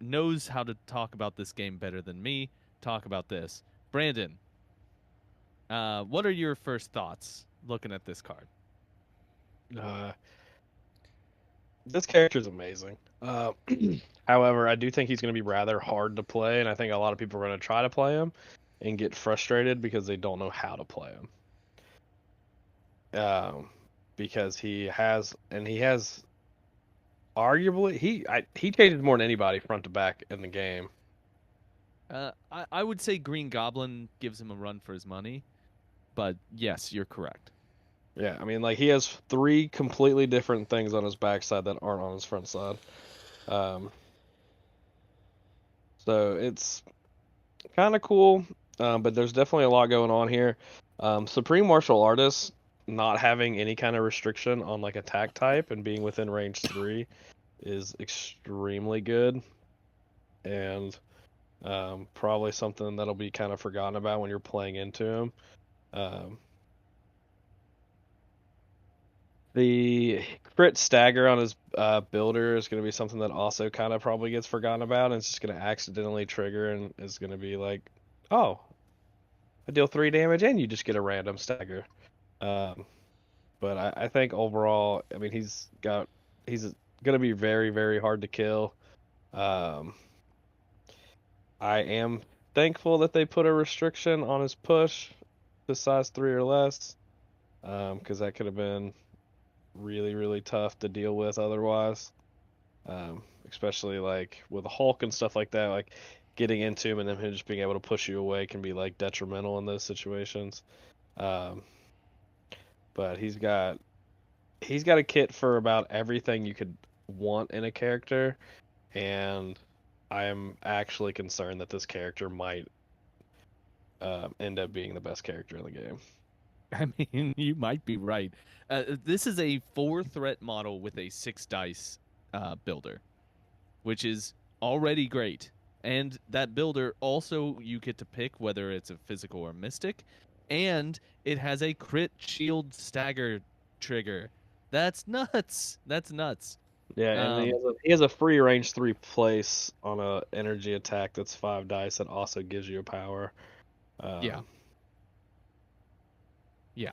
knows how to talk about this game better than me talk about this. Brandon, what are your first thoughts looking at this card? This character is amazing. However, I do think he's going to be rather hard to play, and I think a lot of people are going to try to play him and get frustrated because they don't know how to play him. Because he has arguably he changes more than anybody front to back in the game. I would say Green Goblin gives him a run for his money, but yes, you're correct. Yeah, I mean, like, he has 3 completely different things on his backside that aren't on his front side. So it's kind of cool, but there's definitely a lot going on here. Supreme Martial Artist not having any kind of restriction on like attack type and being within range 3 is extremely good, and probably something that'll be kind of forgotten about when you're playing into him. The crit stagger on his builder is going to be something that also kind of probably gets forgotten about, and it's just going to accidentally trigger and is going to be like, oh, I deal 3 damage and you just get a random stagger. But I think overall, I mean, he's going to be very, very hard to kill. Um, I am thankful that they put a restriction on his push to size 3 or less, because that could have been really, really tough to deal with otherwise. Especially like with the Hulk and stuff like that, like getting into him and then him just being able to push you away can be like detrimental in those situations. Um, but he's got a kit for about everything you could want in a character, and I am actually concerned that this character might end up being the best character in the game. I mean, you might be right. This is a 4-threat model with a 6 dice builder, which is already great. And that builder also, you get to pick whether it's a physical or mystic, and it has a crit shield stagger trigger. That's nuts. That's nuts. Yeah, and he has a free range 3 place on a energy attack that's 5 dice that also gives you a power. Yeah. Yeah.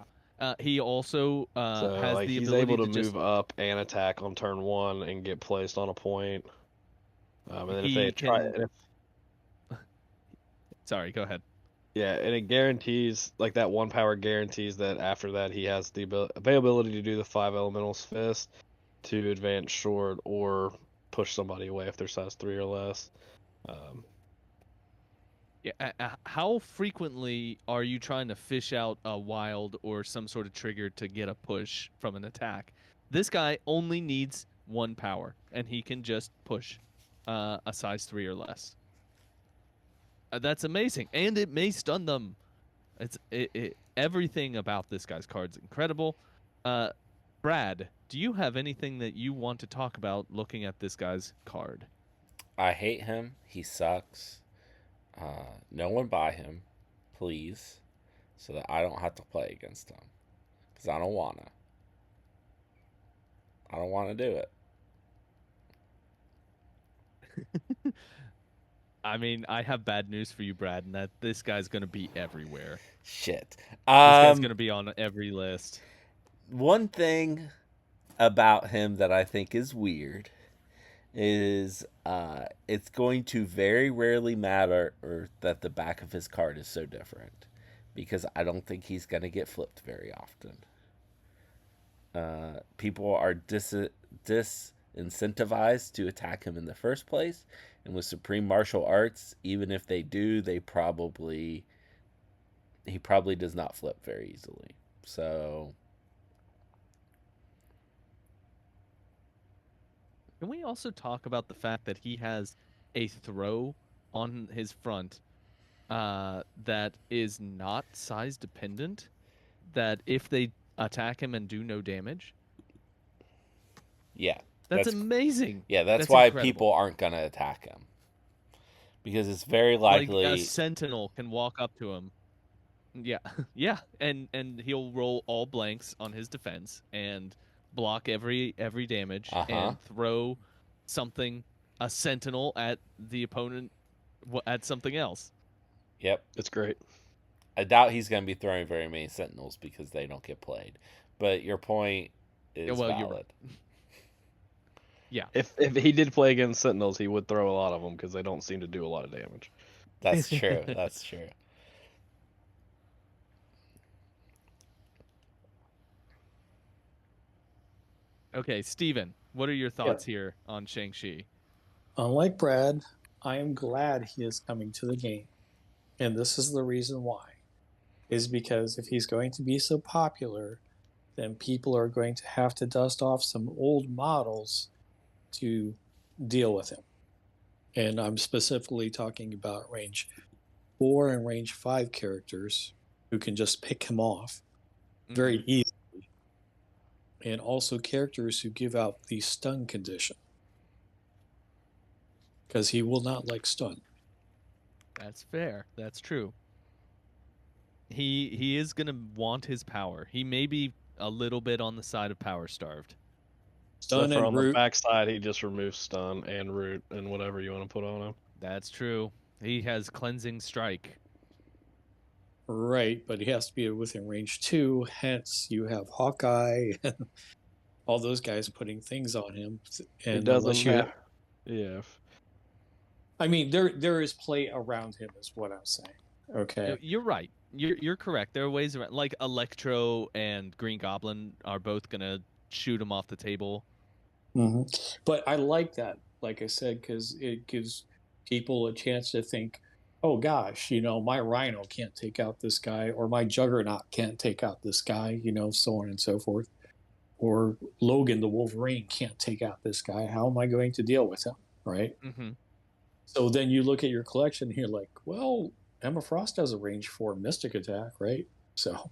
He also So has like the he's ability able to just move up and attack on turn 1 and get placed on a point. And then if he they try, can. Sorry, go ahead. yeah, and it guarantees like that 1 power guarantees that after that he has the availability to do the 5 elementals fist to advance short or push somebody away if they're size 3 or less. Yeah. How frequently are you trying to fish out a wild or some sort of trigger to get a push from an attack? This guy only needs 1 power, and he can just push a size 3 or less. That's amazing, and it may stun them. Everything about this guy's card's incredible. Brad, do you have anything that you want to talk about looking at this guy's card? I hate him. He sucks. No one buy him, please, so that I don't have to play against him. Because I don't want to. I don't want to do it. I mean, I have bad news for you, Brad, and that this guy's going to be everywhere. Shit. This guy's going to be on every list. One thing about him that I think is weird is it's going to very rarely matter or that the back of his card is so different, because I don't think he's going to get flipped very often. People are disincentivized to attack him in the first place, and with Supreme Martial Arts, even if they do, he probably does not flip very easily. So can we also talk about the fact that he has a throw on his front that is not size dependent? That if they attack him and do no damage? Yeah. That's amazing. Yeah, that's why incredible. People aren't going to attack him. Because it's very likely like a sentinel can walk up to him. Yeah. Yeah, and he'll roll all blanks on his defense and block every damage and throw something, a sentinel at the opponent, at something else. Yep. It's great. I doubt he's going to be throwing very many sentinels because they don't get played. But your point is valid. Yeah. If he did play against sentinels, he would throw a lot of them because they don't seem to do a lot of damage. That's true. That's true. Okay, Steven, what are your thoughts here on Shang-Chi? Unlike Brad, I am glad he is coming to the game. And this is the reason why. Is because if he's going to be so popular, then people are going to have to dust off some old models to deal with him. And I'm specifically talking about range 4 and range 5 characters who can just pick him off very easily. And also characters who give out the stun condition. Because he will not like stun. That's fair. That's true. He is going to want his power. He may be a little bit on the side of power starved. Stun and on root. The backside, he just removes stun and root and whatever you want to put on him. That's true. He has cleansing strike. Right, but he has to be within range 2. Hence, you have Hawkeye and all those guys putting things on him. And it doesn't matter. Yeah. I mean, there is play around him, is what I'm saying. Okay. You're right. You're correct. There are ways around, like Electro and Green Goblin are both gonna shoot him off the table. hmm But I like that, like I said, because it gives people a chance to think, oh gosh, my Rhino can't take out this guy, or my Juggernaut can't take out this guy, so on and so forth. Or Logan the Wolverine can't take out this guy. How am I going to deal with him? Right. Mm-hmm. So then you look at your collection and you're like, well, Emma Frost has a range 4 Mystic attack, right? So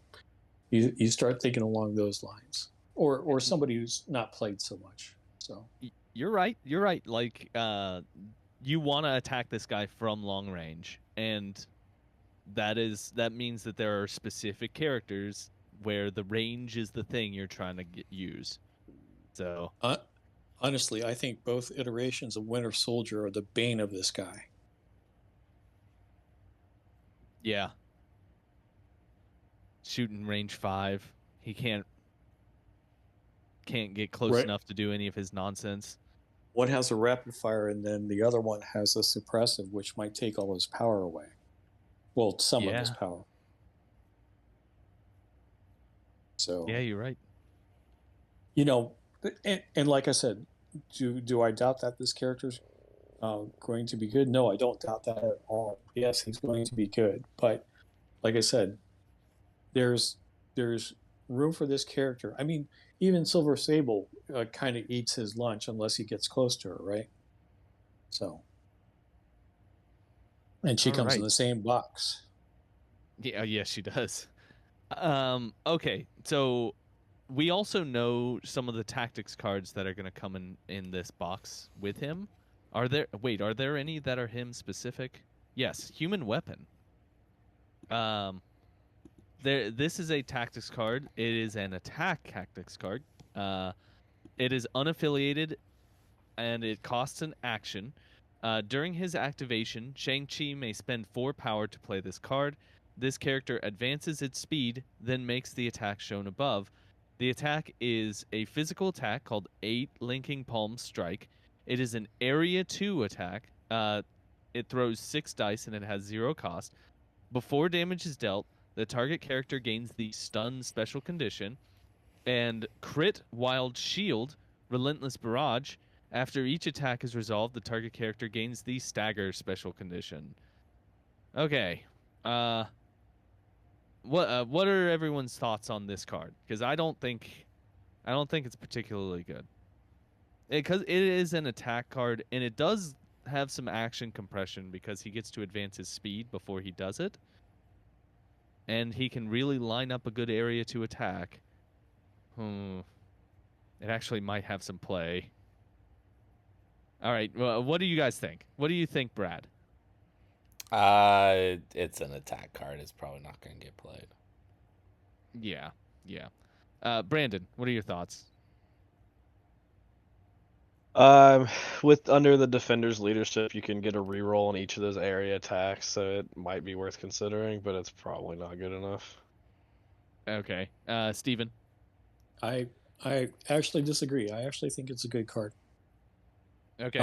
you start thinking along those lines. Or somebody who's not played so much. So You're right. You're right. Like, you want to attack this guy from long range, and that means that there are specific characters where the range is the thing you're trying to use. So honestly, I think both iterations of Winter Soldier are the bane of this guy. yeah, shooting range 5, he can't get close Right. enough to do any of his nonsense. One has a rapid fire, and then the other one has a suppressive, which might take all his power away. Well, some of his Yeah. power. So Yeah, you're right. and like I said, do I doubt that this character's going to be good? No, I don't doubt that at all. Yes, he's going to be good, but like I said, there's room for this character. I mean, even Silver Sable kind of eats his lunch unless he gets close to her, right? So, and she All comes in right. the same box. Yeah, yes, she does. Okay, so we also know some of the tactics cards that are going to come in this box with him. Are there any that are him specific? Yes, human weapon. Um, this is a tactics card. It is an attack tactics card. It is unaffiliated and it costs an action. During his activation, Shang-Chi may spend 4 power to play this card. This character advances its speed, then makes the attack shown above. The attack is a physical attack called 8 Linking Palm Strike. It is an Area 2 attack. It throws 6 dice and it has 0 cost. Before damage is dealt, the target character gains the Stun special condition and Crit Wild Shield, Relentless Barrage. After each attack is resolved, the target character gains the Stagger special condition. Okay. What are everyone's thoughts on this card? Because I don't think it's particularly good. Because it is an attack card and it does have some action compression because he gets to advance his speed before he does it. And he can really line up a good area to attack. It actually might have some play. All right. Well, what do you guys think? What do you think, Brad? It's an attack card. It's probably not going to get played. Yeah. Brandon, what are your thoughts? With under the defender's leadership, you can get a reroll on each of those area attacks, so it might be worth considering, but it's probably not good enough. Okay. Steven? I actually disagree. I actually think it's a good card. Okay.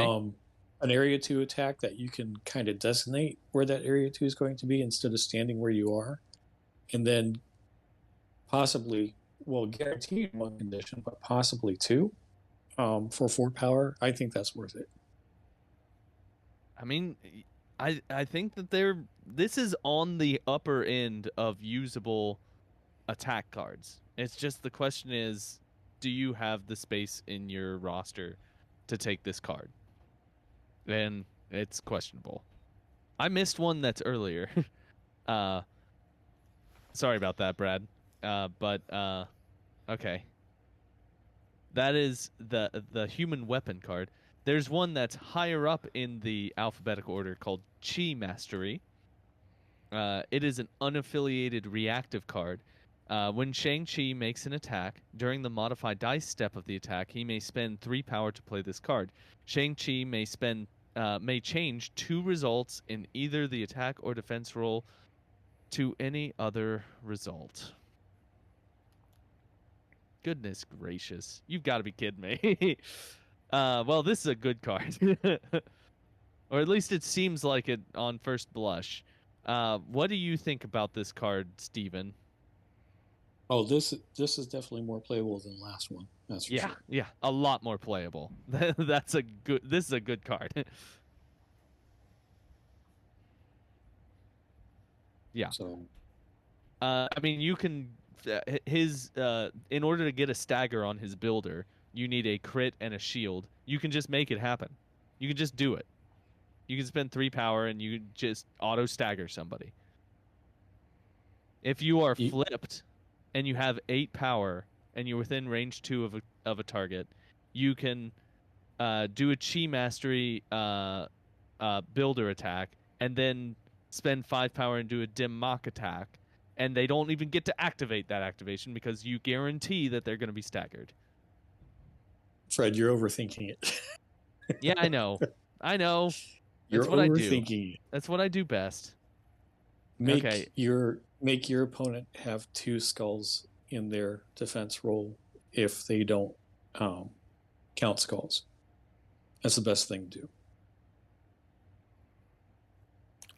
An area 2 attack that you can kind of designate where that area 2 is going to be instead of standing where you are, and then possibly, well, guaranteed 1 condition, but possibly 2 for 4 power. I think that's worth it. I mean, I think that this is on the upper end of usable attack cards. It's just the question is, do you have the space in your roster to take this card? And it's questionable. I missed one that's earlier. Sorry about that, Brad. But okay. That is the human weapon card. There's one that's higher up in the alphabetical order called Chi Mastery. It is an unaffiliated reactive card. When Shang-Chi makes an attack, during the modified dice step of the attack, he may spend 3 power to play this card. Shang-Chi may change 2 results in either the attack or defense roll to any other result. Goodness gracious. You've got to be kidding me. Well, this is a good card. or at least it seems like it on first blush. What do you think about this card, Steven? Oh, this is definitely more playable than the last one. That's for Yeah, sure. yeah, a lot more playable. That's a good. This is a good card. Yeah. So I mean, you can his in order to get a stagger on his builder, you need a crit and a shield. You can just make it happen. You can just do it. You can spend 3 power and you just auto stagger somebody. If you are you, flipped and you have 8 power and you're within range 2 of a target, you can do a chi mastery builder attack and then spend 5 power and do a dim mock attack, and they don't even get to activate that activation because you guarantee that they're going to be staggered. Fred, you're overthinking it. Yeah, I know. I know. You're That's what I do. overthinking it. That's what I do best. Okay. Make your opponent have 2 skulls in their defense roll if they don't count skulls. That's the best thing to do.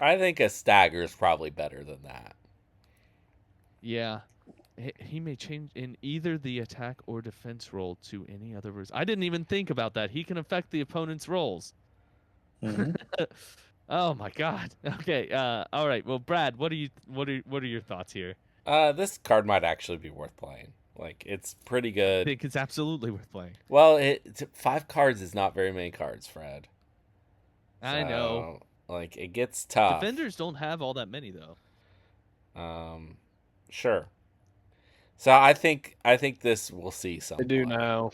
I think a stagger is probably better than that. Yeah. He may change in either the attack or defense roll to any other rules. I didn't even think about that. He can affect the opponent's rolls. Mm-hmm. Oh my god. Okay. All right. Well, Brad, what are your thoughts here? This card might actually be worth playing. Like, it's pretty I good. think it's absolutely worth playing. Well, 5 cards is not very many cards, Fred. I know. So, like, it gets tough. Defenders don't have all that many though. Sure. So I think this will see some I do play. now.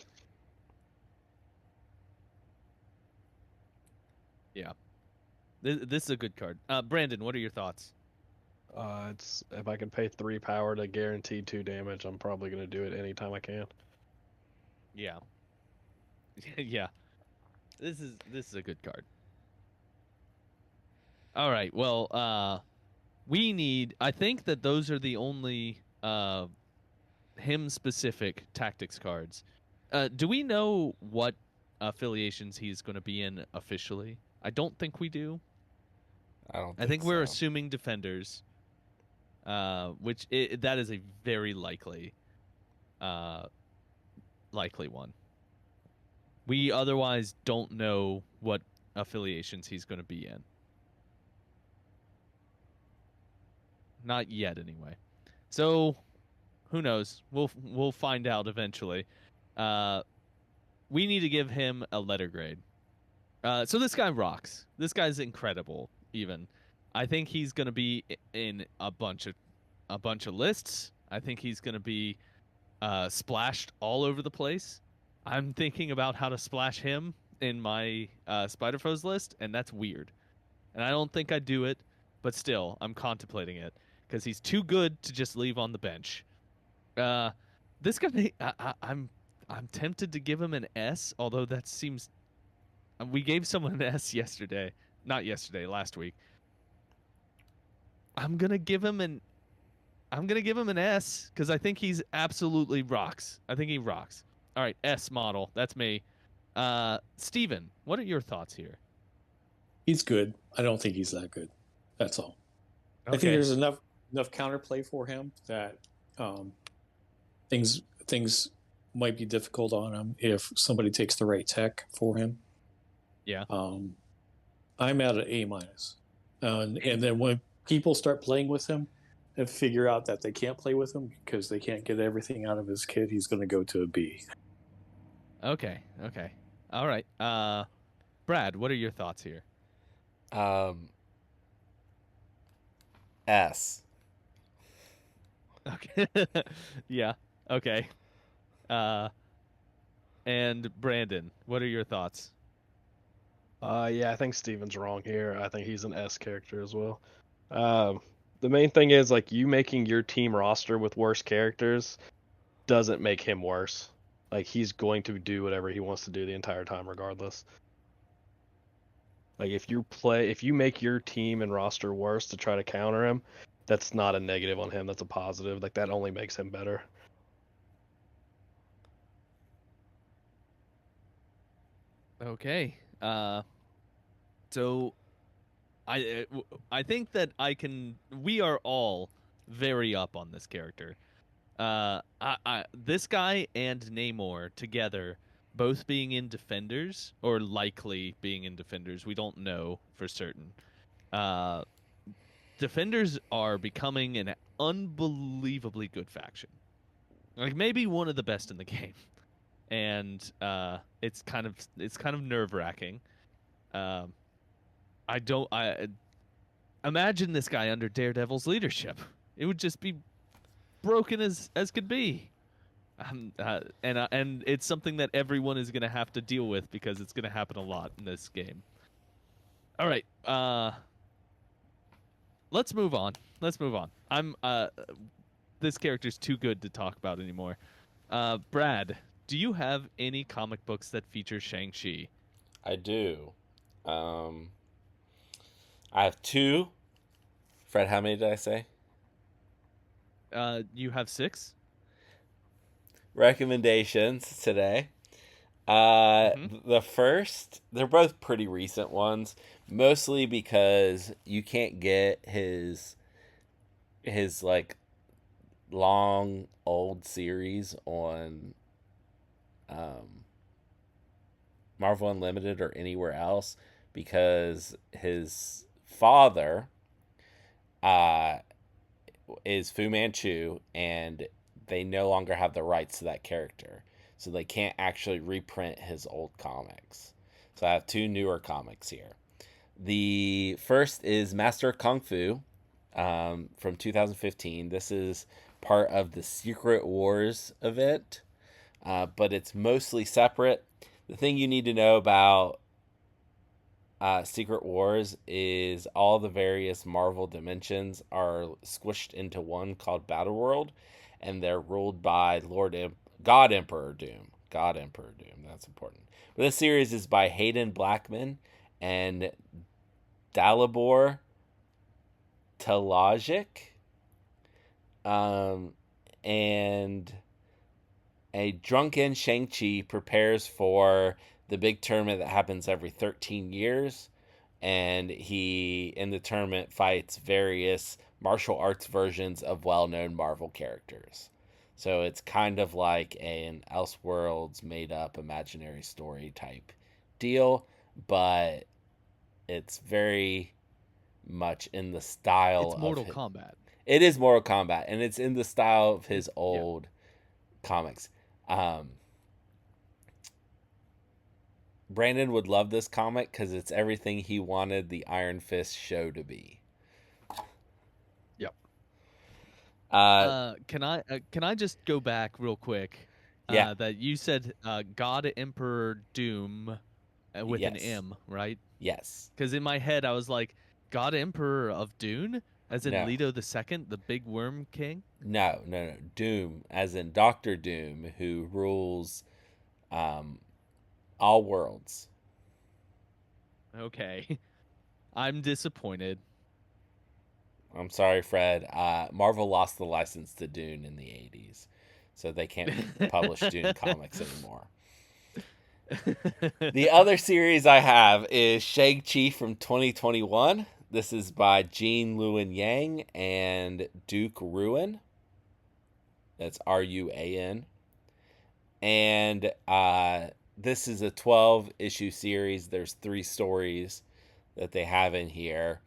Yeah. This is a good card. Brandon, what are your thoughts? It's if I can pay 3 power to guarantee 2 damage, I'm probably gonna do it anytime I can. Yeah. Yeah. This is a good card. All right. Well, I think that those are the only him specific tactics cards. Do we know what affiliations he's going to be in officially? I don't think we do. I don't. I think we're so. assuming defenders, that is a very likely one. We otherwise don't know what affiliations he's going to be in. Not yet, anyway. So, who knows? We'll find out eventually. We need to give him a letter grade. So this guy rocks. This guy's incredible. Even, I think he's gonna be in a bunch of lists. I think he's gonna be splashed all over the place. I'm thinking about how to splash him in my Spider Foes list, and that's weird. And I don't think I'd do it, but still, I'm contemplating it because he's too good to just leave on the bench. This guy, I'm tempted to give him an S, although that seems. We gave someone an S yesterday, not yesterday, last week. I'm gonna give him an S because I think he's absolutely rocks. I think he rocks. All right, S model. That's me. Steven, what are your thoughts here? He's good. I don't think he's that good. That's all. Okay. I think there's enough counterplay for him that things might be difficult on him if somebody takes the right tech for him. Yeah. I'm at an A minus, and then when people start playing with him and figure out that they can't play with him because they can't get everything out of his kit, he's going to go to a B. Okay. All right. Brad, what are your thoughts here? S. Okay. Yeah. Okay. And Brandon, what are your thoughts? Yeah, I think Steven's wrong here. I think he's an S character as well. The main thing is like you making your team roster with worse characters doesn't make him worse. Like he's going to do whatever he wants to do the entire time, regardless. Like if you make your team and roster worse to try to counter him, that's not a negative on him. That's a positive. Like that only makes him better. Okay. So I think that we are all very up on this character. This guy and Namor together, both being in Defenders or likely being in Defenders, we don't know for certain. Uh, Defenders are becoming an unbelievably good faction, like maybe one of the best in the game, and it's kind of nerve wracking. Um, I imagine this guy under Daredevil's leadership. It would just be broken as could be. And it's something that everyone is going to have to deal with because it's going to happen a lot in this game. All right, let's move on. Let's move on. This character's too good to talk about anymore. Brad, do you have any comic books that feature Shang-Chi? I do. I have two. Fred, how many did I say? You have 6? Recommendations today. The first, they're both pretty recent ones, mostly because you can't get his like long old series on Marvel Unlimited or anywhere else because his father is Fu Manchu and they no longer have the rights to that character. So they can't actually reprint his old comics. So I have two newer comics here. The first is Master of Kung Fu from 2015. This is part of the Secret Wars event, but it's mostly separate. The thing you need to know about Secret Wars is all the various Marvel dimensions are squished into one called Battle World, and they're ruled by God Emperor Doom. God Emperor Doom. That's important. But this series is by Hayden Blackman and Dalibor Talajic. And a drunken Shang-Chi prepares for the big tournament that happens every 13 years. And he, in the tournament, fights various martial arts versions of well-known Marvel characters. So it's kind of like an Elseworlds made-up imaginary story type deal, but it's very much in the style It's Mortal Kombat. It is Mortal Kombat, and it's in the style of his old comics. Brandon would love this comic because it's everything he wanted the Iron Fist show to be. Yep. Can I just go back real quick? Yeah. That you said God Emperor Doom with an Yes. M, right? Yes. Because in my head I was like, God Emperor of Dune, as in No. Leto II, the Big Worm King. No. Doom, as in Doctor Doom, who rules all worlds. Okay, I'm disappointed. I'm sorry, Fred. Marvel lost the license to Dune in the 80s, so they can't publish Dune comics anymore. The other series I have is Shang-Chi from 2021. This is by Jean Luen Yang and Duke Ruan. That's Ruan. And this is a 12-issue series. There's 3 stories that they have in here.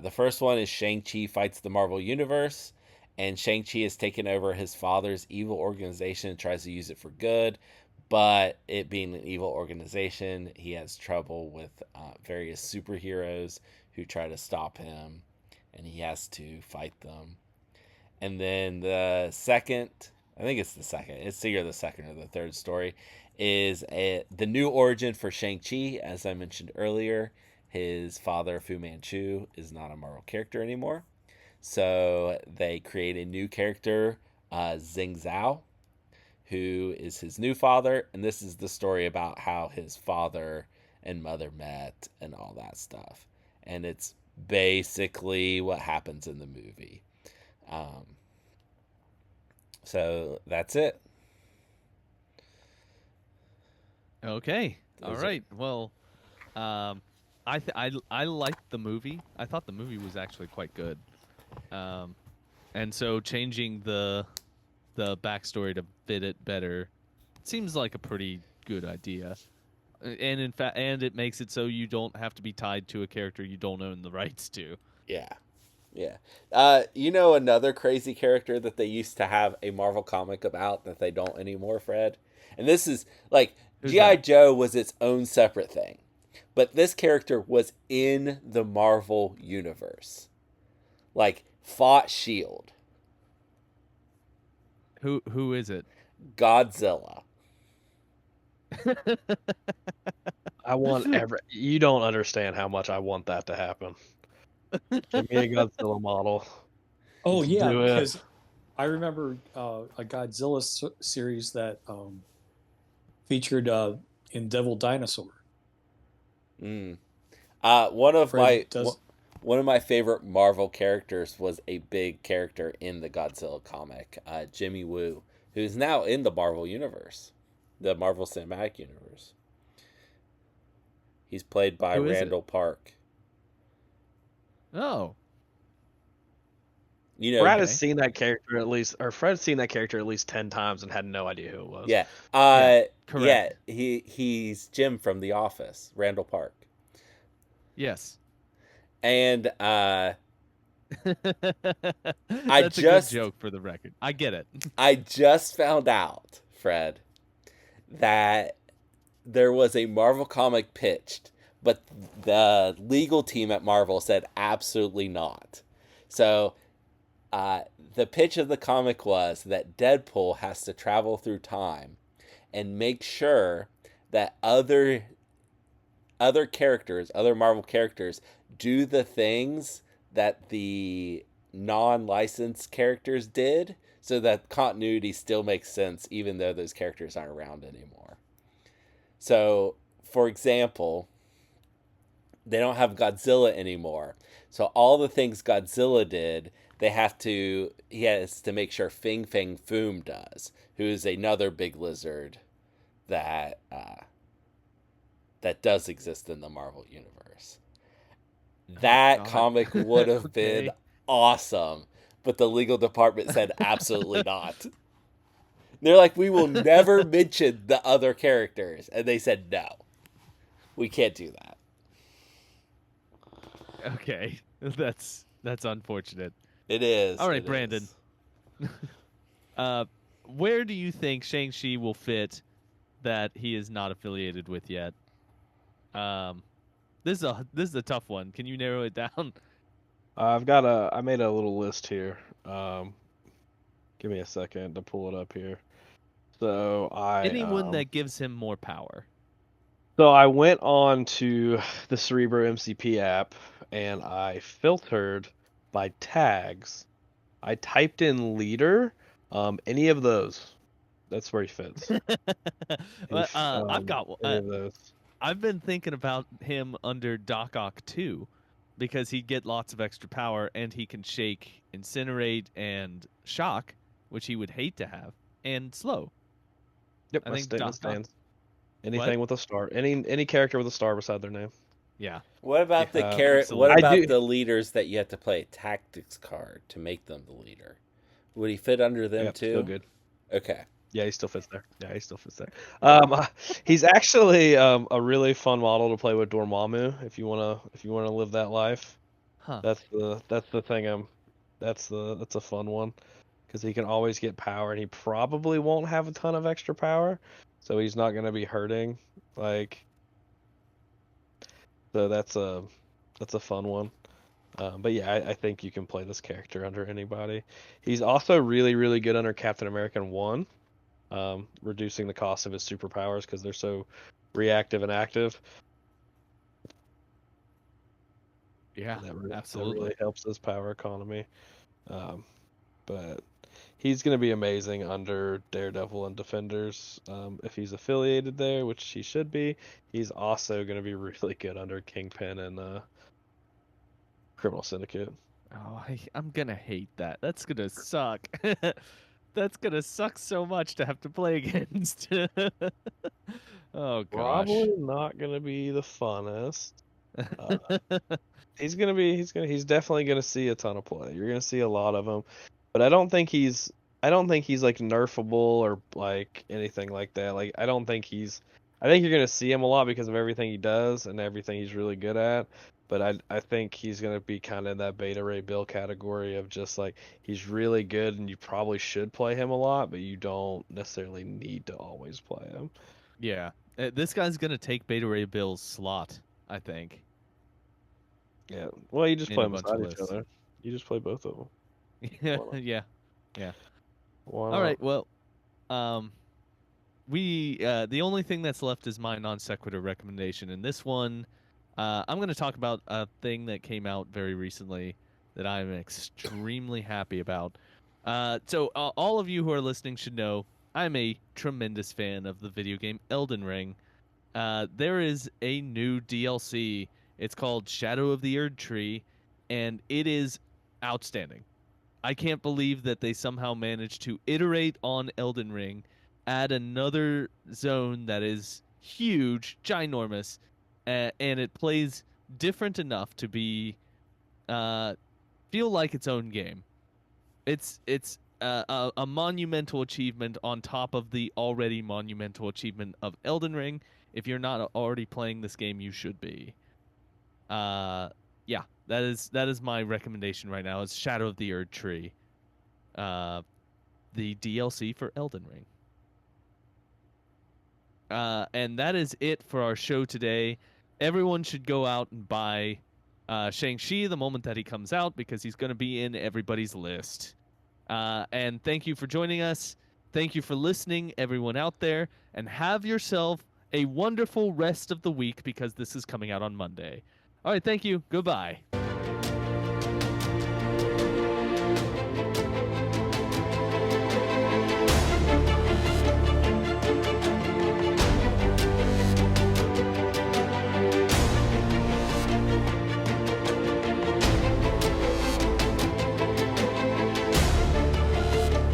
The first one is Shang-Chi fights the Marvel Universe, and Shang-Chi has taken over his father's evil organization and tries to use it for good. But it being an evil organization, he has trouble with various superheroes who try to stop him, and he has to fight them. And then the second, I think it's the second, it's either the second or the third story, is the new origin for Shang-Chi. As I mentioned earlier, his father, Fu Manchu, is not a Marvel character anymore. So they create a new character, Xing Zhao, who is his new father. And this is the story about how his father and mother met and all that stuff. And it's basically what happens in the movie. So that's it. Okay. All right. Well, I liked the movie. I thought the movie was actually quite good. And so changing the backstory to fit it better seems like a pretty good idea. And in fact, and it makes it so you don't have to be tied to a character you don't own the rights to. Yeah. Yeah. Another crazy character that they used to have a Marvel comic about that they don't anymore, Fred? And this is like Who's G.I. that? Joe was its own separate thing. But this character was in the Marvel universe. Like, fought Shield. Who is it? Godzilla. I want You don't understand how much I want that to happen. Give me a Godzilla model. Oh Let's yeah, do it. because I remember a Godzilla series that featured in Devil Dinosaur. Mm. One of Fred does. one of my favorite Marvel characters was a big character in the Godzilla comic, Jimmy Woo, who's now in the Marvel universe, the Marvel Cinematic Universe. He's played by Who is it? Randall Park. Oh, You know, Brad okay. has seen that character at least, or Fred's seen that character at least 10 times and had no idea who it was. yeah, Yeah, yeah, correct. he's Jim from The Office, Randall Park, Yes. and That's a good just- joke for the record. I get it. I just found out, Fred, that there was a Marvel comic pitched, but the legal team at Marvel said absolutely not. So, the pitch of the comic was that Deadpool has to travel through time and make sure that other characters, other Marvel characters, do the things that the non-licensed characters did, so that continuity still makes sense even though those characters aren't around anymore. So, for example, they don't have Godzilla anymore. So all the things Godzilla did, he has to make sure Fing Fang Foom does, who is another big lizard that does exist in the Marvel universe. That God. comic would have Okay. been awesome, but the legal department said absolutely not. They're like, we will never mention the other characters, and they said no, we can't do that. Okay. That's unfortunate. It is. All right, it Brandon. is. Where do you think Shang-Chi will fit that he is not affiliated with yet? This is a tough one. Can you narrow it down? I made a little list here. Give me a second to pull it up here. So Anyone that gives him more power. So I went on to the Cerebro MCP app and I filtered by tags. I typed in leader, any of those. That's where he fits. Well, I've got any of those. I've been thinking about him under Doc Ock 2 because he'd get lots of extra power and he can shake, incinerate, and shock, which he would hate to have, and slow. Yep, I my think statement Doc Ock. stands. Anything with a star, any character with a star beside their name. Yeah. What about Yeah, the absolutely. What I about do- the leaders that you have to play a tactics card to make them the leader? Would he fit under them Yep, too? still good. Okay. Yeah, he still fits there. He's actually a really fun model to play with Dormammu if you wanna live that life. Huh. That's the thing. That's a fun one because he can always get power and he probably won't have a ton of extra power, so he's not gonna be hurting. So that's a fun one. But yeah, I think you can play this character under anybody. He's also really, really good under Captain America 1, reducing the cost of his superpowers because they're so reactive and active. Yeah, That really absolutely. helps his power economy. But he's going to be amazing under Daredevil and Defenders if he's affiliated there, which he should be. He's also going to be really good under Kingpin and Criminal Syndicate. Oh, I'm gonna hate that. That's gonna suck. That's gonna suck so much to have to play against. Oh gosh. Probably not going to be the funnest. Uh, he's definitely gonna see a ton of play. You're gonna see a lot of him, but I don't think he's like nerfable or like anything like that. Like I think you're gonna see him a lot because of everything he does and everything he's really good at. But I think he's gonna be kind of in that beta ray bill category of just like he's really good and you probably should play him a lot, but you don't necessarily need to always play him. Yeah, this guy's gonna take Beta Ray Bill's slot, I think, Yeah. Well, you just in play a them bunch of beside each lists. other. You just play both of them. Yeah, Why not? yeah, yeah. Why All not? right, well, um, the only thing that's left is my non sequitur recommendation, and this one, I'm going to talk about a thing that came out very recently that I'm extremely happy about. All of you who are listening should know I'm a tremendous fan of the video game Elden Ring. There is a new DLC. It's called Shadow of the Erd Tree, and it is outstanding. I can't believe that they somehow managed to iterate on Elden Ring, add another zone that is huge, ginormous, and it plays different enough to be feel like its own game. It's a monumental achievement on top of the already monumental achievement of Elden Ring. If you're not already playing this game, you should be. Uh, yeah, that is my recommendation right now. Is Shadow of the Erd Tree, the DLC for Elden Ring. And that is it for our show today. Everyone should go out and buy Shang-Chi the moment that he comes out because he's going to be in everybody's list. And thank you for joining us. Thank you for listening, everyone out there, and have yourself a wonderful rest of the week because this is coming out on Monday. All right, thank you. Goodbye.